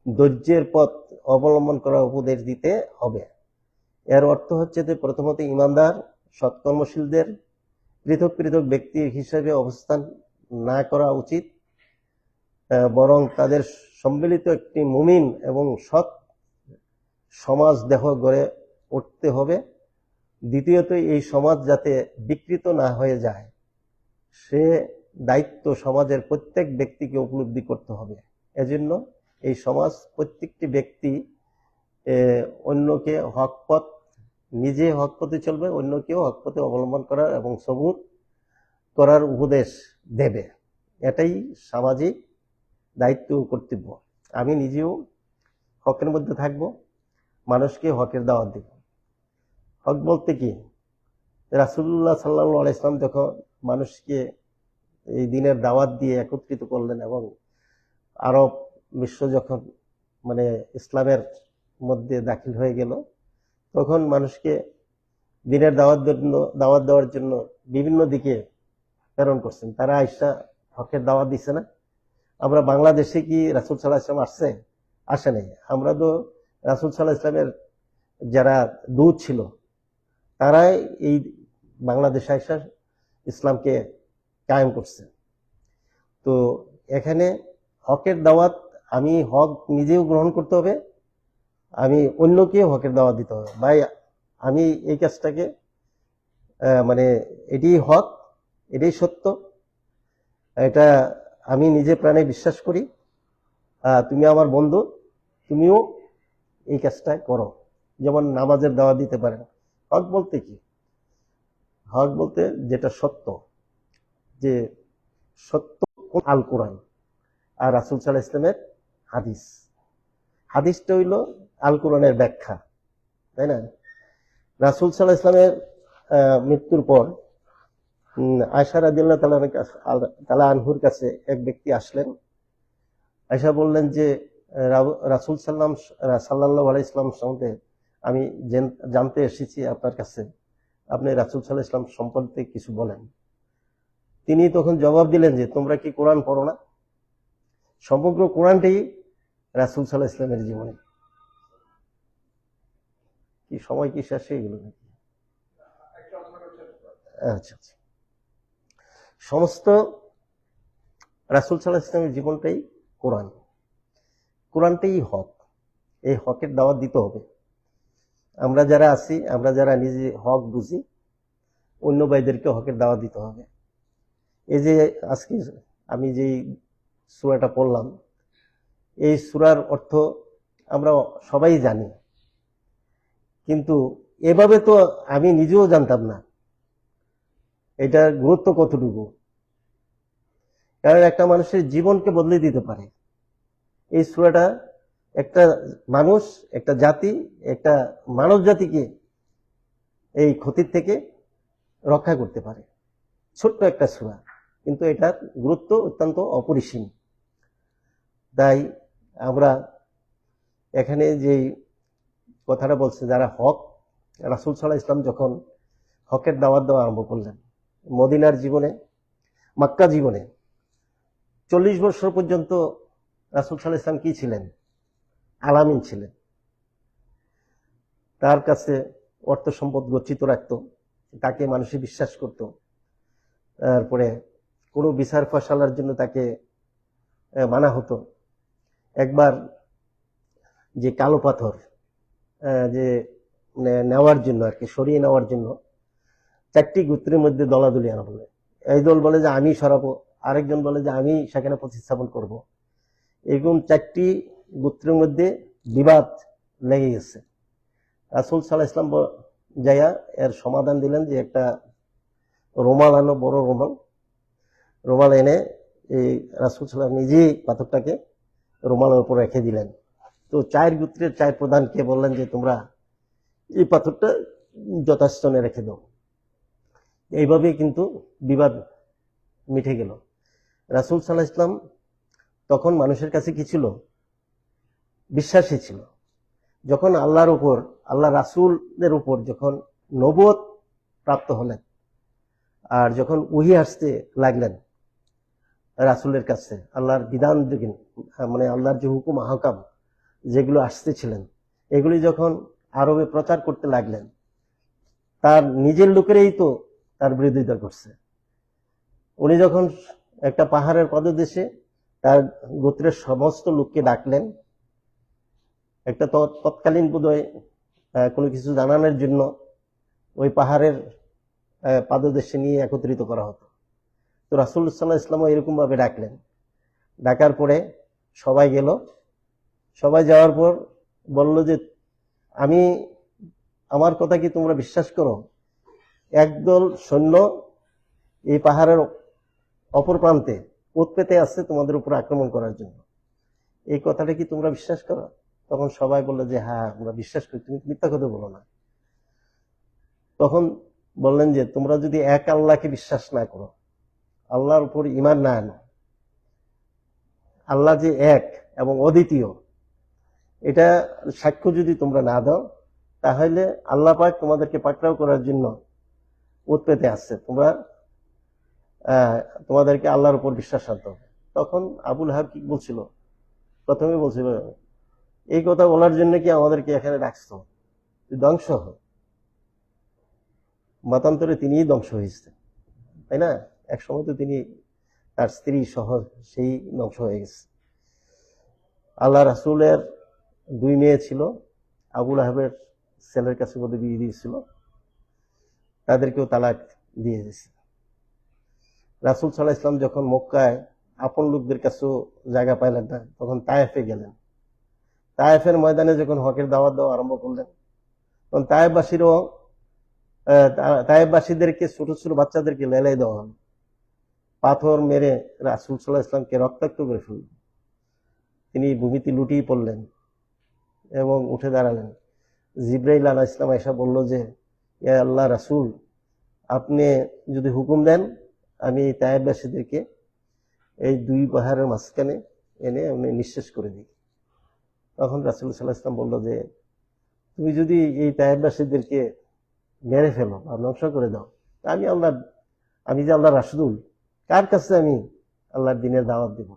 ধৈর্যের পথ অবলম্বন করার উপদেশ দিতে হবে। এর অর্থ হচ্ছে যে প্রথমত ঈমানদার সৎকর্মশীলদের পৃথক পৃথক ব্যক্তি হিসেবে অবস্থান না করা উচিত, বরং তাদের সম্মিলিত একটি মুমিন এবং সৎ সমাজ দেহ গড়ে উঠতে হবে। দ্বিতীয়ত এই সমাজ যাতে বিকৃত না হয়ে যায় সে দায়িত্ব সমাজের প্রত্যেক ব্যক্তিকে উপলব্ধি করতে হবে। এজন্য এই সমাজ প্রত্যেকটি ব্যক্তি অন্যকে হক পথ, নিজে হক পথে চলবে, অন্যকেও হক পথে অবলম্বন করার এবং সবুর করার উপদেশ দেবে। এটাই সামাজিক দায়িত্ব ও কর্তব্য। আমি নিজেও হকের মধ্যে থাকব, মানুষকে হকের দাওয়াত দেব। হক বলতে কি? রাসূলুল্লাহ সাল্লাল্লাহু আলাইহি ওয়াসাল্লাম যখন মানুষকে এই দিনের দাওয়াত দিয়ে একত্রিত করলেন এবং আরব বিশ্ব যখন মানে ইসলামের মধ্যে দাখিল হয়ে গেল, তখন মানুষকে দিনের দাওয়াত দেওয়ার জন্য বিভিন্ন দিকে প্রেরণ করছেন। তারা আইসা হকের দাওয়াত দিচ্ছে না। আমরা বাংলাদেশে কি রাসূল সাল্লাল্লাহু আলাইহি ওয়াসাল্লাম আসছে? আসে নাই। আমরা তো রাসূল সাল্লাল্লাহু আলাইহি ওয়াসাল্লামের যারা দূত ছিল তারাই এই বাংলাদেশে আইসা ইসলামকে কায়েম করছে। তো এখানে হকের দাওয়াত, আমি হক নিজেও গ্রহণ করতে হবে, আমি অন্যকেও হকের দাওয়াত দিতে হবে। ভাই আমি এই কাজটাকে মানে এটাই হক, এটাই সত্য, এটা আমি নিজে প্রাণে বিশ্বাস করি। তুমি আমার বন্ধু, তুমিও এই কাজটা করো। যেমন নামাজের দাওয়াত দিতে পারেন। হক বলতে কি? হক বলতে যেটা সত্য, যে সত্য আল কোরআন আর রাসূল সাল্লাল্লাহু আলাইহি ওয়াসাল্লামের হাদিস। হাদিসটা হইল আল কোরআনের ব্যাখ্যা, তাই না? রাসূল সাল্লাল্লাহু আলাইহি ওয়াসাল্লামের মৃত্যুর পর আয়েশা রাদিয়াল্লাহু তাআলা আনহুর কাছে এক ব্যক্তি আসলেন। আয়েশা বললেন যে রাসূল সাল্লাল্লাহু আলাইহি ওয়াসাল্লাম সম্বন্ধে আমি জানতে এসেছি আপনার কাছে, আপনি রাসূল সাল্লাল্লাহু আলাইহি ওয়াসাল্লাম সম্পর্কে কিছু বলেন। তিনি তখন জবাব দিলেন যে তোমরা কি কোরআন পড়ো না? সমগ্র কোরআনটাই রাসূল সাল্লাল্লাহু আলাইহি ওয়াসাল্লামের জীবনী। কি সময় কি শেষ হয়ে গেল নাকি? আচ্ছা আচ্ছা, সমস্ত রাসূল সাল্লাল্লাহু আলাইহি ওয়াসাল্লামের জীবনটাই কোরআন। কোরআনটাই হক। এই হকের দাওয়াত দিতে হবে। আমরা যারা আছি, আমরা যারা নিজে হক বুঝি, অন্য ভাইদেরকে হকের দাওয়াত দিতে হবে। এই যে আজকে আমি যেই সূরাটা পড়লাম, এই সূরার অর্থ আমরা সবাই জানি, কিন্তু এভাবে তো আমি নিজেও জানতাম না এটার গুরুত্ব কতটুকু। কারণ একটা মানুষের জীবনকে বদলে দিতে পারে এই সূরাটা। একটা মানুষ, একটা জাতি, একটা মানব জাতিকে এই ক্ষতির থেকে রক্ষা করতে পারে। ছোট্ট একটা সূরা, কিন্তু এটার গুরুত্ব অত্যন্ত অপরিসীম। তাই আমরা এখানে যে কথাটা বলছে, যারা হক, রাসূল সাল্লাল্লাহু আলাইহি ওয়াসাল্লাম যখন হকের দাওয়াত দেওয়া আরম্ভ করলেন, মদিনার জীবনে, মক্কা জীবনে 40 বছর পর্যন্ত রাসূল সাল্লাল্লাহু আলাইহি ওয়াসাল্লাম কি ছিলেন? আলামিন ছিলেন। তার কাছে অর্থ সম্পদ গচ্ছিত রাখত, তাকে মানুষে বিশ্বাস করত। তারপরে কোনো বিচার ফয়সালার জন্য তাকে মানা হতো। একবার যে কালো পাথর যে নেওয়ার জন্য আর কি, সরিয়ে নেওয়ার জন্য 4টি গোত্রের মধ্যে দলাদলি আনা হলো। এই দল বলে যে আমি সরাবো, আরেকজন বলে যে আমি সেখানে প্রতিস্থাপন করব। এরকম 4টি গোত্রের মধ্যে বিবাদ লেগে গেছে। রাসূল সাল্লাল্লাহু আলাইহি ওয়াসাল্লাম যাইয়া এর সমাধান দিলেন যে একটা রুমাল আনো, বড় রুমাল এনে এই রাসূল সাল্লাল্লাহু আলাইহি ওয়াসাল্লাম নিজেই পাথরটাকে রুমালের উপর রেখে দিলেন। তো 4 গোত্রের 4 প্রধানকে বললেন যে তোমরা এই পাথরটা যথাস্থানে রেখে দাও। এইভাবে কিন্তু বিবাদ মিটে গেল। রাসূল সাল্লাল্লাহু আলাইহি ওয়াসাল্লাম তখন মানুষের কাছে কি ছিল? বিশ্বাসী ছিল। যখন আল্লাহর উপর, আল্লাহ রাসূলের উপর যখন নবুয়ত প্রাপ্ত হলেন, আর যখন ওহী আসতে লাগলেন রাসূলের কাছে, আল্লাহর বিধান, মানে আল্লাহর যে হুকুম আহকাম যেগুলো আসতেছিলেন, এগুলি যখন আরবে প্রচার করতে লাগলেন, তার নিজের লোকেরাই তো তার বিরোধিতা করছে। উনি যখন একটা পাহাড়ের পাদদেশে তার গোত্রের সমস্ত লোককে ডাকলেন, একটা তৎকালীন বোধহয় কোনো কিছু জানানোর জন্য ওই পাহাড়ের পাদদেশে নিয়ে একত্রিত করা হতো। তো রাসূল সাল্লাল্লাহু আলাইহি ওয়াসাল্লাম এরকম ভাবে ডাকলেন। ডাকার পরে সবাই গেল। সবাই যাওয়ার পর বলল যে আমি, আমার কথা কি তোমরা বিশ্বাস করো? একদল সৈন্য এই পাহাড়ের অপর প্রান্তে ওত পেতে আসছে তোমাদের উপর আক্রমণ করার জন্য, এই কথাটা কি তোমরা বিশ্বাস করো? তখন সবাই বললো যে হ্যাঁ আমরা বিশ্বাস করি, তুমি মিথ্যা কথা বলো না। তখন বললেন যে তোমরা যদি এক আল্লাহকে বিশ্বাস না করো, আল্লাহর উপর ঈমান না আনো, আল্লাহ যে এক এবং অদ্বিতীয়, এটা সাক্ষ্য যদি তোমরা না দাও, তাহলে আল্লাহ পাক তোমাদেরকে পাকড়াও করার জন্য ওত পেতে আসছে, তোমাদেরকে আল্লাহর উপর বিশ্বাস আনতে হবে। তখন আবুল আহাব কি বলছিল? প্রথমে বলছিল এই কথা বলার জন্য কি আমাদেরকে এখানে ডাকছো? ধ্বংস হয়। মতান্তরে তিনিই ধ্বংস হয়েছে, তাই না? এক সময় তো তিনি, তার স্ত্রী সহ সেই ধ্বংস হয়ে গেছে। আল্লাহ রাসূলের 2 মেয়ে ছিল, আবুল আহাবের ছেলের কাছে বোধহয় বিয়ে দিয়েছিল, তাদেরকেও তালাক দিয়ে দিয়েছে। রাসূল সাল্লাল্লাহু আলাইহি ওয়াসাল্লাম যখন মক্কায় আপন লোকদের কাছেও জায়গা পাইলেন না, তখন তায়েফে গেলেন। তায়েফের ময়দানে যখন হকের দাওয়াত দেওয়া আরম্ভ করলেন, তখন তায়েফবাসীদেরকে, ছোট ছোট বাচ্চাদেরকে লেলাই দেওয়া হল, পাথর মেরে রাসূল সাল্লাল্লাহু আলাইহি ওয়াসাল্লামকে রক্তাক্ত করে ফেলল। তিনি ভূমিতে লুটিয়ে পড়লেন এবং উঠে দাঁড়ালেন। জিবরাইল আলাইহিস সালাম এসে বলল যে ইয়া আল্লাহ রাসূল, আপনি যদি হুকুম দেন আমি এই তায়েফবাসীদেরকে এই 2 পাহাড়ের মাঝখানে এনে আমি নিঃশেষ করে দিই। তখন রাসূল সাল্লাল্লাহু আলাইহি ওয়াসাল্লাম বলল যে তুমি যদি এই তায়েফবাসীদেরকে মেরে ফেলো বা ধ্বংস করে দাও, আমি যে আল্লাহর রাসূল, কার কাছে আমি আল্লাহর দ্বীনের দাওয়াত দেব?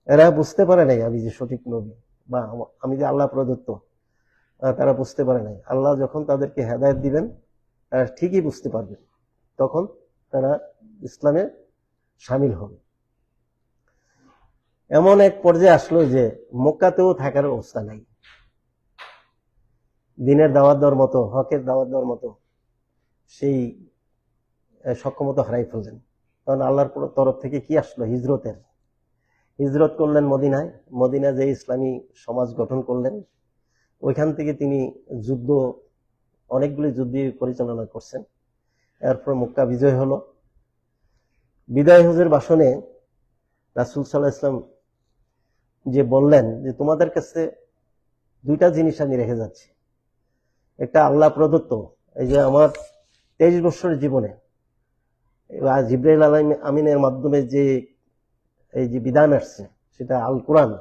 এরা বুঝতে পারে নাই আমি যে সঠিক নবী বা আমি যে আল্লাহ প্রদত্ত, তারা বুঝতে পারে নাই। আল্লাহ যখন তাদেরকে হেদায়েত দিবেন তারা ঠিকই বুঝতে পারবেন, তখন তারা ইসলামে শামিল হবে। এমন এক পর্যায়ে আসলো যে মক্কাতেও থাকার অবস্থা নাই, দ্বীনের দাওয়াত দেওয়ার মতো, হকের দাওয়াত দেওয়ার মতো সেই সক্ষমতা হারাই ফেললেন। কারণ আল্লাহর তরফ থেকে কি আসলো? হিজরতের হিজরত করলেন মদিনায়। মদিনায় যে ইসলামী সমাজ গঠন করলেন, ওইখান থেকে তিনি অনেকগুলি যুদ্ধ পরিচালনা করছেন। এরপর মক্কা বিজয় হলো। বিদায় হজের ভাষণে রাসূল সাল্লাল্লাহু আলাইহি ওয়াসাল্লাম যে বললেন যে তোমাদের কাছে দুইটা জিনিস আমি রেখে যাচ্ছি। একটা আল্লাহ প্রদত্ত, এই যে আমার 23 বছরের জীবনে জিবরাইল আমিনের মাধ্যমে যে এই যে বিধান আসছে সেটা আল কোরআন,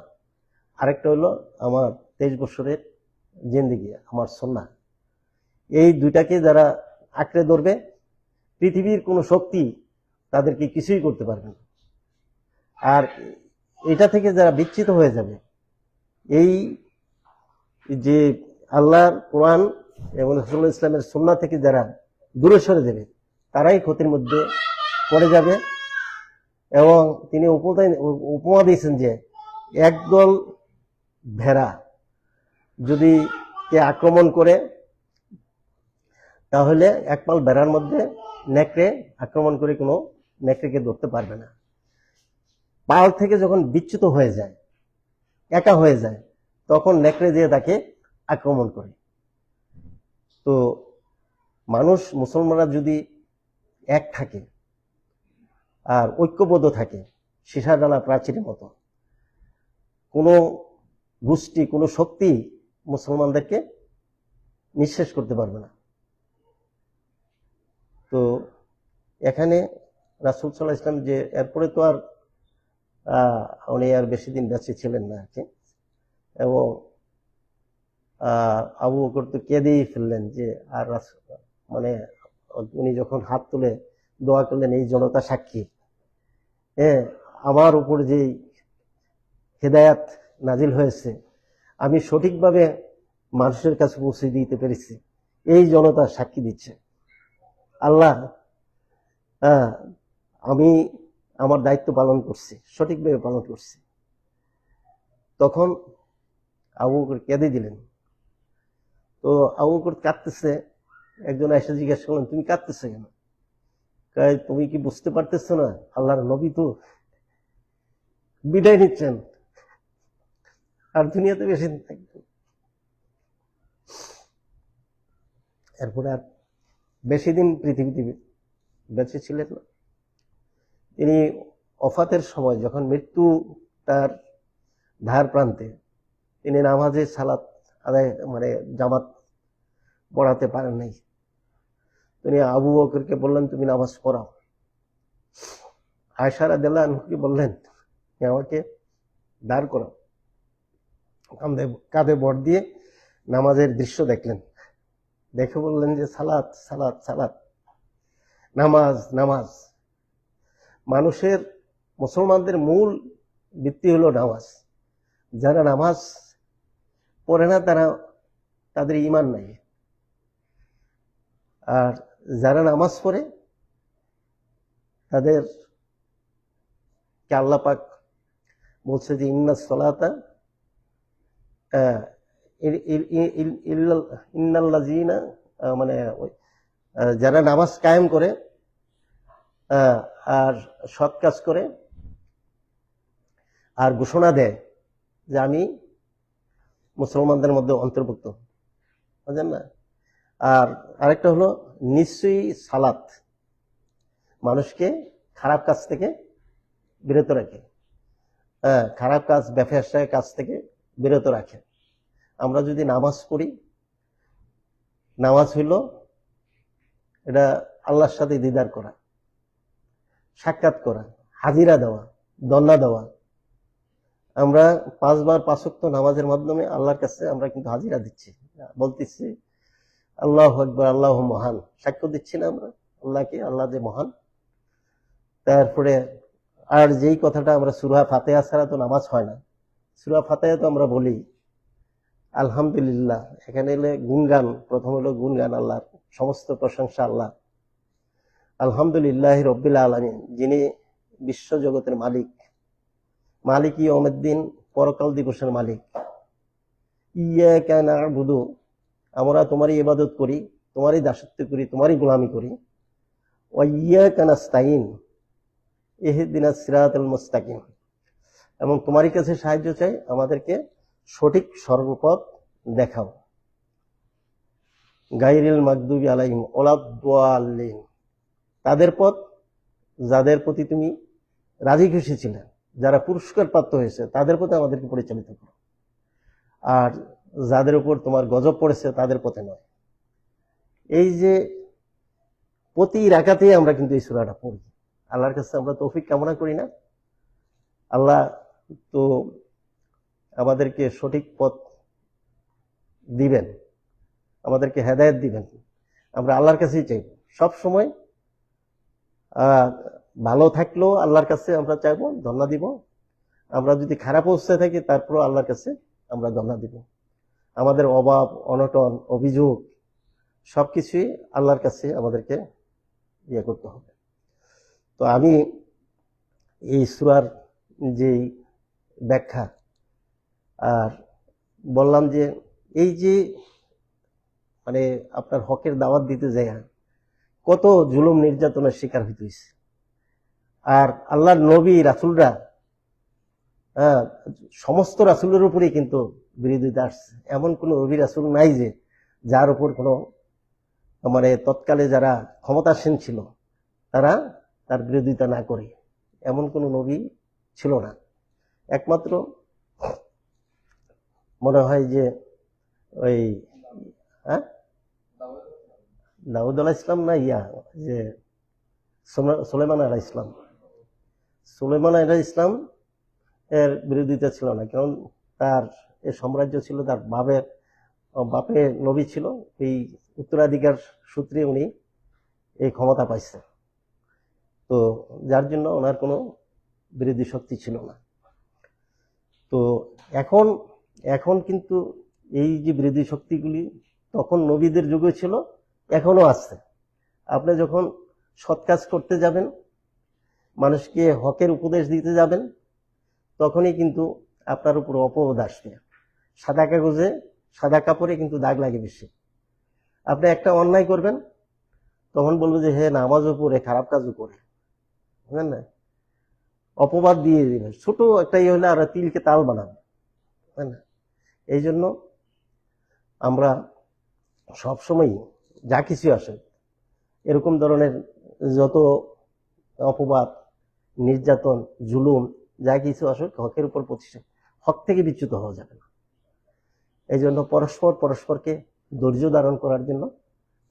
আরেকটা হলো আমার 23 বছরের জিন্দেগি, আমার সুন্নাহ। এই দুইটাকে যারা আঁকড়ে ধরবে, পৃথিবীর কোনো শক্তি তাদেরকে কিছুই করতে পারবে না। আর এটা থেকে যারা বিচ্যুত হয়ে যাবে, এই যে আল্লাহর কোরআন এবং রাসূলুল্লাহ ইসলামের সুন্নাহ থেকে যারা দূরে সরে যাবে, তারাই ক্ষতির মধ্যে পড়ে যাবে। এবং তিনি উপমা দিয়েছেন যে একদল ভেড়া যদি কে আক্রমণ করে, তাহলে একপাল ভেড়ার মধ্যে নেকড়ে আক্রমণ করে কোনো নেকড়েকে ধরতে পারবে না। পাল থেকে যখন বিচ্যুত হয়ে যায়, একা হয়ে যায়, তখন নেকড়ে দিয়ে তাকে আক্রমণ করে। তো মানুষ, মুসলমানরা যদি এক থাকে আর ঐক্যবদ্ধ থাকে, সীসা ডালা প্রাচীরের মতো, কোনো গোষ্ঠী, কোনো শক্তি মুসলমানদেরকে নিঃশেষ করতে পারবে না। তো এখানে রাসূল সাল্লাল্লাহু আলাইহি ওয়াসাল্লাম যে এরপরে তো আর উনি আর বেশি দিন বেঁচে ছিলেন না আর কি। এবং আবু বকর তো কেঁদেই ফেললেন যে আর মানে উনি যখন হাত তুলে দোয়া করলেন, এই জনতা সাক্ষী, আমার উপর যে হেদায়াত নাজিল হয়েছে, আমি সঠিকভাবে মানুষের কাছে পৌঁছে দিতে পেরেছি, এই জনতা সাক্ষী দিচ্ছে। আল্লাহ, আমি আমার দায়িত্ব পালন করছি, সঠিকভাবে পালন করছি। তখন আবু বকর কেঁদে দিলেন। তো আবু বকর কাঁদতেছে, একজন এসে জিজ্ঞাসা করলেন, তুমি কাঁদতেছো কেন? তুমি কি বুঝতে পারতেছো না আল্লাহর নবী তো বিদায় নিচ্ছেন, আর দুনিয়াতে বেশি দিন থাকবেন। এরপরে আর বেশি দিন পৃথিবীতে বেঁচে ছিলেন না। তিনি ওফাতের সময়, যখন মৃত্যু তার ধার প্রান্তে, তিনি নামাজে সালাত আদায় জামাত পড়াতে পারেন নাই। তিনি আবু বকরকে বললেন, তুমি নামাজ পড়াও। আয়েশা রাদিয়াল্লাহু আনহাকে বললেন, আমাকে দাঁড় করাও। কাঁধে ভর দিয়ে নামাজের দৃশ্য দেখলেন, দেখে বললেন যে সালাত সালাত সালাত, নামাজ নামাজ। মানুষের, মুসলমানদের মূল ভিত্তি হলো নামাজ। যারা নামাজ পড়ে না, তাদের ঈমান নাই। আর যারা নামাজ পড়ে, তাদের কে আল্লাহ পাক বলছে যে ইন্নাস সালাতা ইন্নাল্লাযিনা, যারা নামাজ কায়েম করে আর সৎ কাজ করে আর ঘোষণা দেয় যে আমি মুসলমানদের মধ্যে অন্তর্ভুক্ত, বুঝলেন না? আর আরেকটা হলো নিশ্চয়ই সালাত মানুষকে খারাপ কাজ থেকে বিরত রাখে, খারাপ কাজ, বেফাসা কাজ থেকে বিরত রাখে। আমরা যদি নামাজ পড়ি, নামাজ হইল এটা আল্লাহর সাথে দিদার করা, সাক্ষাৎ করা, হাজিরা দেওয়া, দন্না দেওয়া। আমরা 5 বার 5 ওয়াক্ত নামাজের মাধ্যমে আল্লাহর কাছে আমরা কিন্তু হাজিরা দিচ্ছি, বলতেছি আল্লাহু আকবার, আল্লাহু মহান, সাক্ষ্য দিচ্ছি না আমরা আল্লাহকে, আল্লাহ যে মহান। তারপরে আর যেই কথাটা আমরা সূরা ফাতিহা ছাড়া তো নামাজ হয় না। সূরা ফাতিহা তো আমরা বলি আলহামদুলিল্লাহ, এখানে এলে গুণগান, প্রথম হলো গুণগান, আল্লাহর সমস্ত প্রশংসা আল্লাহ। আলহামদুলিল্লাহি রাব্বিল আলামিন, যিনি বিশ্ব জগতের মালিক, মালিক ইয়াউমিদ্দিন, পরকাল দিবসের মালিক। ইয়াকা না'বুদু, আমরা তোমারই ইবাদত করি, তোমারই দাসত্ব করি, তোমারই গোলামি করি। ওয়া ইয়াকা নাস্তাইন, ইহদিনাস সিরাতাল মুস্তাকিম, এবং তোমারই কাছে সাহায্য চাই, আমাদেরকে সঠিক সর্বপথ দেখাও। গায়রিল মাগদুবি আলাইহিম ওয়ালাদ-দাল্লিন, তাদের পথ যাদের প্রতি তুমি রাজি খুশি ছিলে, যারা পুরস্কার প্রাপ্ত হয়েছে, তাদের পথে আমাদেরকে পরিচালিত করো। আর যাদের উপর তোমার গজব পড়েছে তাদের পথে নয়। এই যে প্রতি রাকাতেই আমরা কিন্তু এই সূরাটা পড়ি, আল্লাহর কাছে আমরা তৌফিক কামনা করি না? আল্লাহ তো আমাদেরকে সঠিক পথ দিবেন, আমাদেরকে হেদায়েত দিবেন। আমরা আল্লাহর কাছেই চাইব সব সময়। ভালো থাকলেও আল্লাহর কাছে আমরা চাইব, ধন্না দিব। আমরা যদি খারাপ অবস্থায় থাকি তারপরও আল্লাহর কাছে আমরা ধন্না দিব। আমাদের অভাব, অনটন, অভিযোগ সবকিছুই আল্লাহর কাছে আমাদেরকে ইয়ে করতে হবে। তো আমি এই সূরার যে ব্যাখ্যা আর বললাম যে এই যে মানে আপনার হকের দাওয়াত দিতে যায় কত জুলুম নির্যাতনের শিকার হইতে হয়েছে। আর আল্লাহর নবী রাসূলরা সমস্ত রাসূলের উপরেই কিন্তু বিরোধিতা আসছে। এমন কোন নবী রাসূল নাই যে যার উপর কোনো মানে তৎকালে যারা ক্ষমতাসীন ছিল তারা তার বিরোধিতা না করে, এমন কোন নবী ছিল না। একমাত্র মনে হয় যে ওই দাউদ আলাইহিস সালাম না যে সুলাইমান আলাইহিস সালাম, সুলাইমান আলাইহিস সালাম এর বিরোধিতা ছিল না, কারণ তার এই সাম্রাজ্য ছিল, তার বাপের নবী ছিল, এই উত্তরাধিকার সূত্রে উনি এই ক্ষমতা পাইছে। তো যার জন্য ওনার কোনো বিরোধী শক্তি ছিল না। তো এখন কিন্তু এই যে বিরোধী শক্তিগুলি তখন নবীদের যুগে ছিল, এখনো আছে। আপনি যখন সৎ কাজ করতে যাবেন, মানুষকে হকের উপদেশ দিতে যাবেন, তখনই কিন্তু আপনার উপর অপবাদ আসবে। সাদা কাগজে সাদা কাপড়ে কিন্তু দাগ লাগে বেশি। আপনি একটা অন্যায় করবেন, তখন বলবো যে হ্যাঁ নামাজও পড়ে খারাপ কাজও করে, বুঝলেন না, অপবাদ দিয়ে দিবেন। ছোট একটা ইয়ে হলে আর তিলকে তাল বানাবে, তাই না? এই জন্য আমরা সবসময় যা কিছু আসে এরকম ধরনের যত অপবাদ, নির্যাতন, জুলুম যা কিছু আসুক, হকের উপর প্রতিষ্ঠা, হক থেকে বিচ্যুত হওয়া যাবে না। এই জন্য পরস্পরকে ধৈর্য ধারণ করার জন্য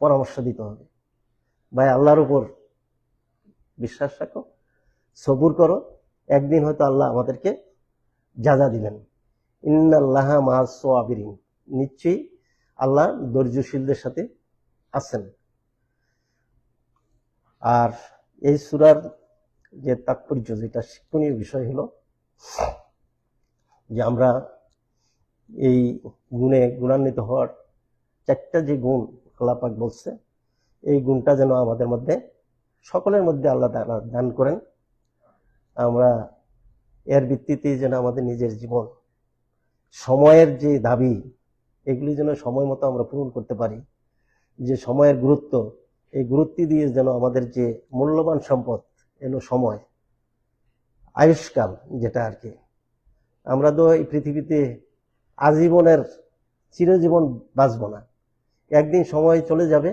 পরামর্শ দিতে হবে। ভাই আল্লাহর উপর বিশ্বাস রাখো, সবুর করো, একদিন হয়তো আল্লাহ আমাদেরকে যাজা দিবেন। ইন্নাল্লাহা মা'আস সাবিরিন, নিশ্চয়ই আল্লাহ ধৈর্যশীলদের সাথে আছেন। আর এই সূরার যে তাৎপর্য, যেটা শিক্ষণীয় বিষয় হলো যে আমরা এই গুণে গুণান্বিত হওয়ার 4টা যে গুণ আল্লাহ পাক বলছে, এই গুণটা যেন আমাদের মধ্যে, সকলের মধ্যে আল্লাহ তাআলা দান করেন। আমরা এর ভিত্তিতে যেন আমাদের নিজের জীবন, সময়ের যে দাবি, এগুলি যেন সময় মতো আমরা পূরণ করতে পারি। যে সময়ের গুরুত্ব, এই গুরুত্ব দিয়ে যেন আমাদের যে মূল্যবান সম্পদ এলো সময়, আয়ুষ্কাল যেটা আর কি, আমরা তো এই পৃথিবীতে আজীবনের চিরজীবন বাঁচব না। একদিন সময় চলে যাবে,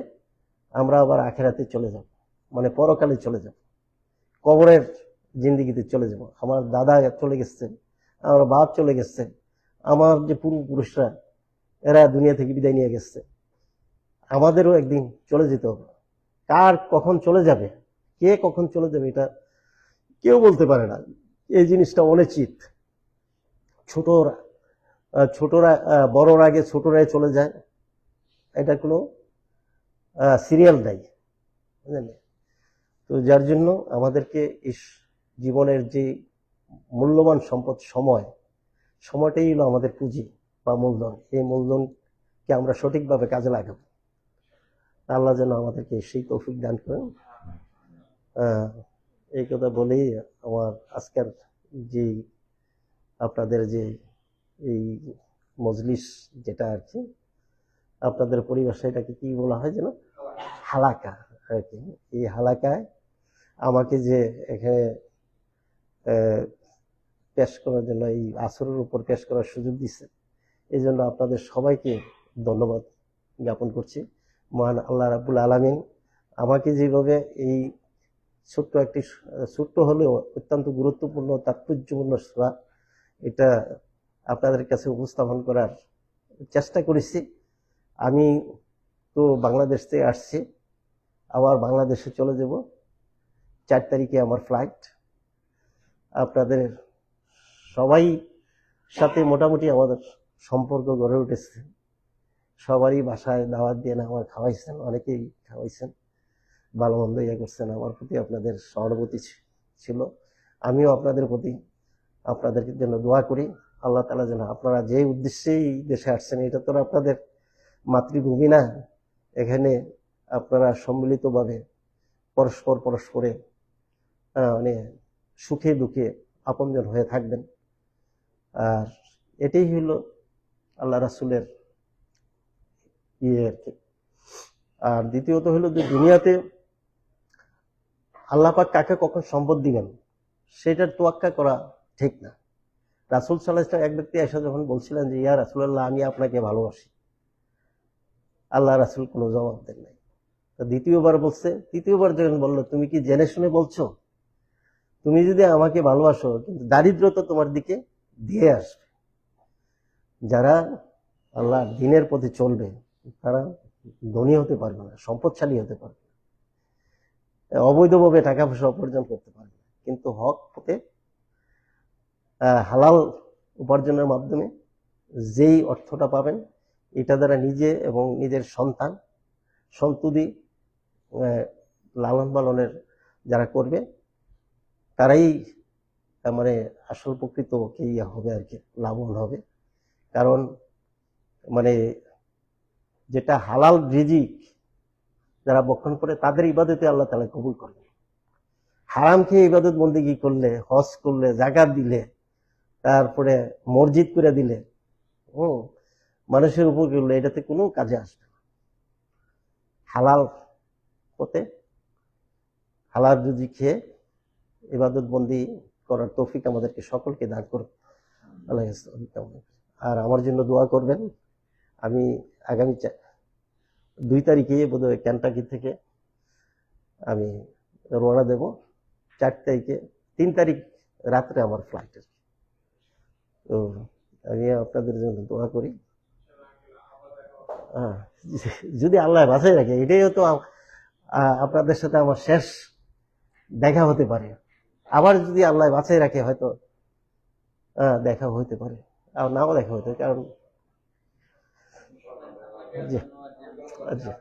আমরা আবার আখেরাতে চলে যাব, মানে পরকালে চলে যাব, কবরের জিন্দিগিতে চলে যাব। আমার দাদা চলে গেছে, আমার বাপ চলে গেছে, আমার যে পূর্বপুরুষরা এরা দুনিয়া থেকে বিদায় নিয়ে গেছে, আমাদেরও একদিন চলে যেতে হবে। কার কখন চলে যাবে, কে কখন চলে যাবে, এটা কেউ বলতে পারে না। এই জিনিসটা অনিশ্চিত। ছোটরা বড়র আগে ছোটরাই চলে যায়, এটা কোনো সিরিয়াল নাই, বুঝলেন? তো যার জন্য আমাদেরকে এই জীবনের যে মূল্যবান সম্পদ সময়টাই হলো আমাদের পুঁজি বা মূলধন। এই মূলধনকে আমরা সঠিকভাবে কাজে লাগাবো। আল্লাহ যেন আমাদেরকে সেই তৌফিক দান করেন। এই কথা বলেই আমার আজকের যে আপনাদের যে এই মজলিস, যেটা আর কি আপনাদের পরিভাষায় এটাকে কি বলা হয় যেন, হালাকা আর কি। এই হালাকায় আমাকে যে এখানে পেশ করার জন্য, এই আসরের উপর পেশ করার সুযোগ দিচ্ছে। এই জন্য আপনাদের সবাইকে ধন্যবাদ জ্ঞাপন করছি। মহান আল্লাহ রাব্বুল আলামিন আমাকে যেভাবে এই ছোট্ট হলেও অত্যন্ত গুরুত্বপূর্ণ তাৎপর্যপূর্ণ সূরা এটা আপনাদের কাছে উপস্থাপন করার চেষ্টা করেছি। আমি তো বাংলাদেশ থেকে আসছি, আবার বাংলাদেশে চলে যাব। 4 তারিখে আমার ফ্লাইট। আপনাদের সবাই সাথে মোটামুটি আমাদের সম্পর্ক গড়ে উঠেছে। সবারই বাসায় দাওয়াত দিয়ে আমার খাওয়াইছেন, অনেকেই খাওয়াইছেন, ভালো মন্দ ইয়ে করছেন। আমার প্রতি আপনাদের সহানুভূতি ছিল। আমিও আপনাদের প্রতি আপনাদের জন্য দোয়া করি। আল্লাহ তাআলা যেন আপনারা যে উদ্দেশ্যেই দেশে আসছেন, এটা তো আপনাদের মাতৃভূমি না, এখানে আপনারা সম্মিলিতভাবে পরস্পরে মানে সুখে দুঃখে আপনজন হয়ে থাকবেন। আর এটাই হলো আল্লাহ রাসূলের আর কি। আর দ্বিতীয়ত হলো যে দুনিয়াতে আল্লাহ পাক কাকে কখন সম্পদ দিবেন সেটার তোয়াক্কা করা ঠিক না। রাসূল সাল্লাল্লাহু আলাইহি ওয়াসাল্লাম এক ব্যক্তি এসে যখন বলছিলেন যে ইয়া রাসূলুল্লাহ, আমি আপনাকে ভালোবাসি, আল্লাহ রাসূল কোনো জবাব দেন নাই। দ্বিতীয়বার বলছে, তৃতীয়বার যখন বললো, তুমি কি জেনে শুনে বলছো? তুমি যদি আমাকে ভালোবাসো, কিন্তু দারিদ্রতা তোমার দিকে দিয়ে আসবে। যারা আল্লাহ দ্বীনের পথে চলবে তারা ধনী হতে পারবে না, সম্পদশালী হতে পারবে না, অবৈধভাবে টাকা পয়সা উপার্জন করতে পারবে না, কিন্তু হক পথে হালাল উপার্জনের মাধ্যমে যেই অর্থটা পাবেন, এটা দ্বারা নিজে এবং নিজের সন্তান সন্ততি লালন পালনের যারা করবে তারাই মানে আসল প্রকৃত হবে আর কি, লাভবান হবে। কারণ মানে যেটা হালাল রিজিক যারা বক্ষণ করে তাদের ইবাদতে আল্লাহ তাআলা কবুল করবে। হারাম খেয়ে ইবাদত বন্দেগী করলে, হজ করলে, যাকাত দিলে, তারপরে মসজিদ করে দিলে, মানুষের উপর করলে, এটাতে কোনো কাজে আসবে না। হালাল পথে হালাল রুজি খেয়ে ইবাদত বন্দি করার তৌফিক আমাদেরকে সকলকে দান করুন। আল্লাহ। আর আমার জন্য দোয়া করবেন। আমি আগামী 2 তারিখে বোধহয় কেন্টাকি থেকে আমি রওনা দেব। 4 তারিখে 3 তারিখ রাত্রে আমার ফ্লাইট। তো আমি আপনাদের জন্য দোয়া করি, যদি আল্লাহ বাঁচাই রাখে। এটাই তো আপনাদের সাথে আমার শেষ দেখা হতে পারে। আবার যদি আল্লাহ বাঁচাই রাখে হয়তো দেখা হইতে পারে, আর নাও দেখা হইতে পারে। কারণ জি জি জি।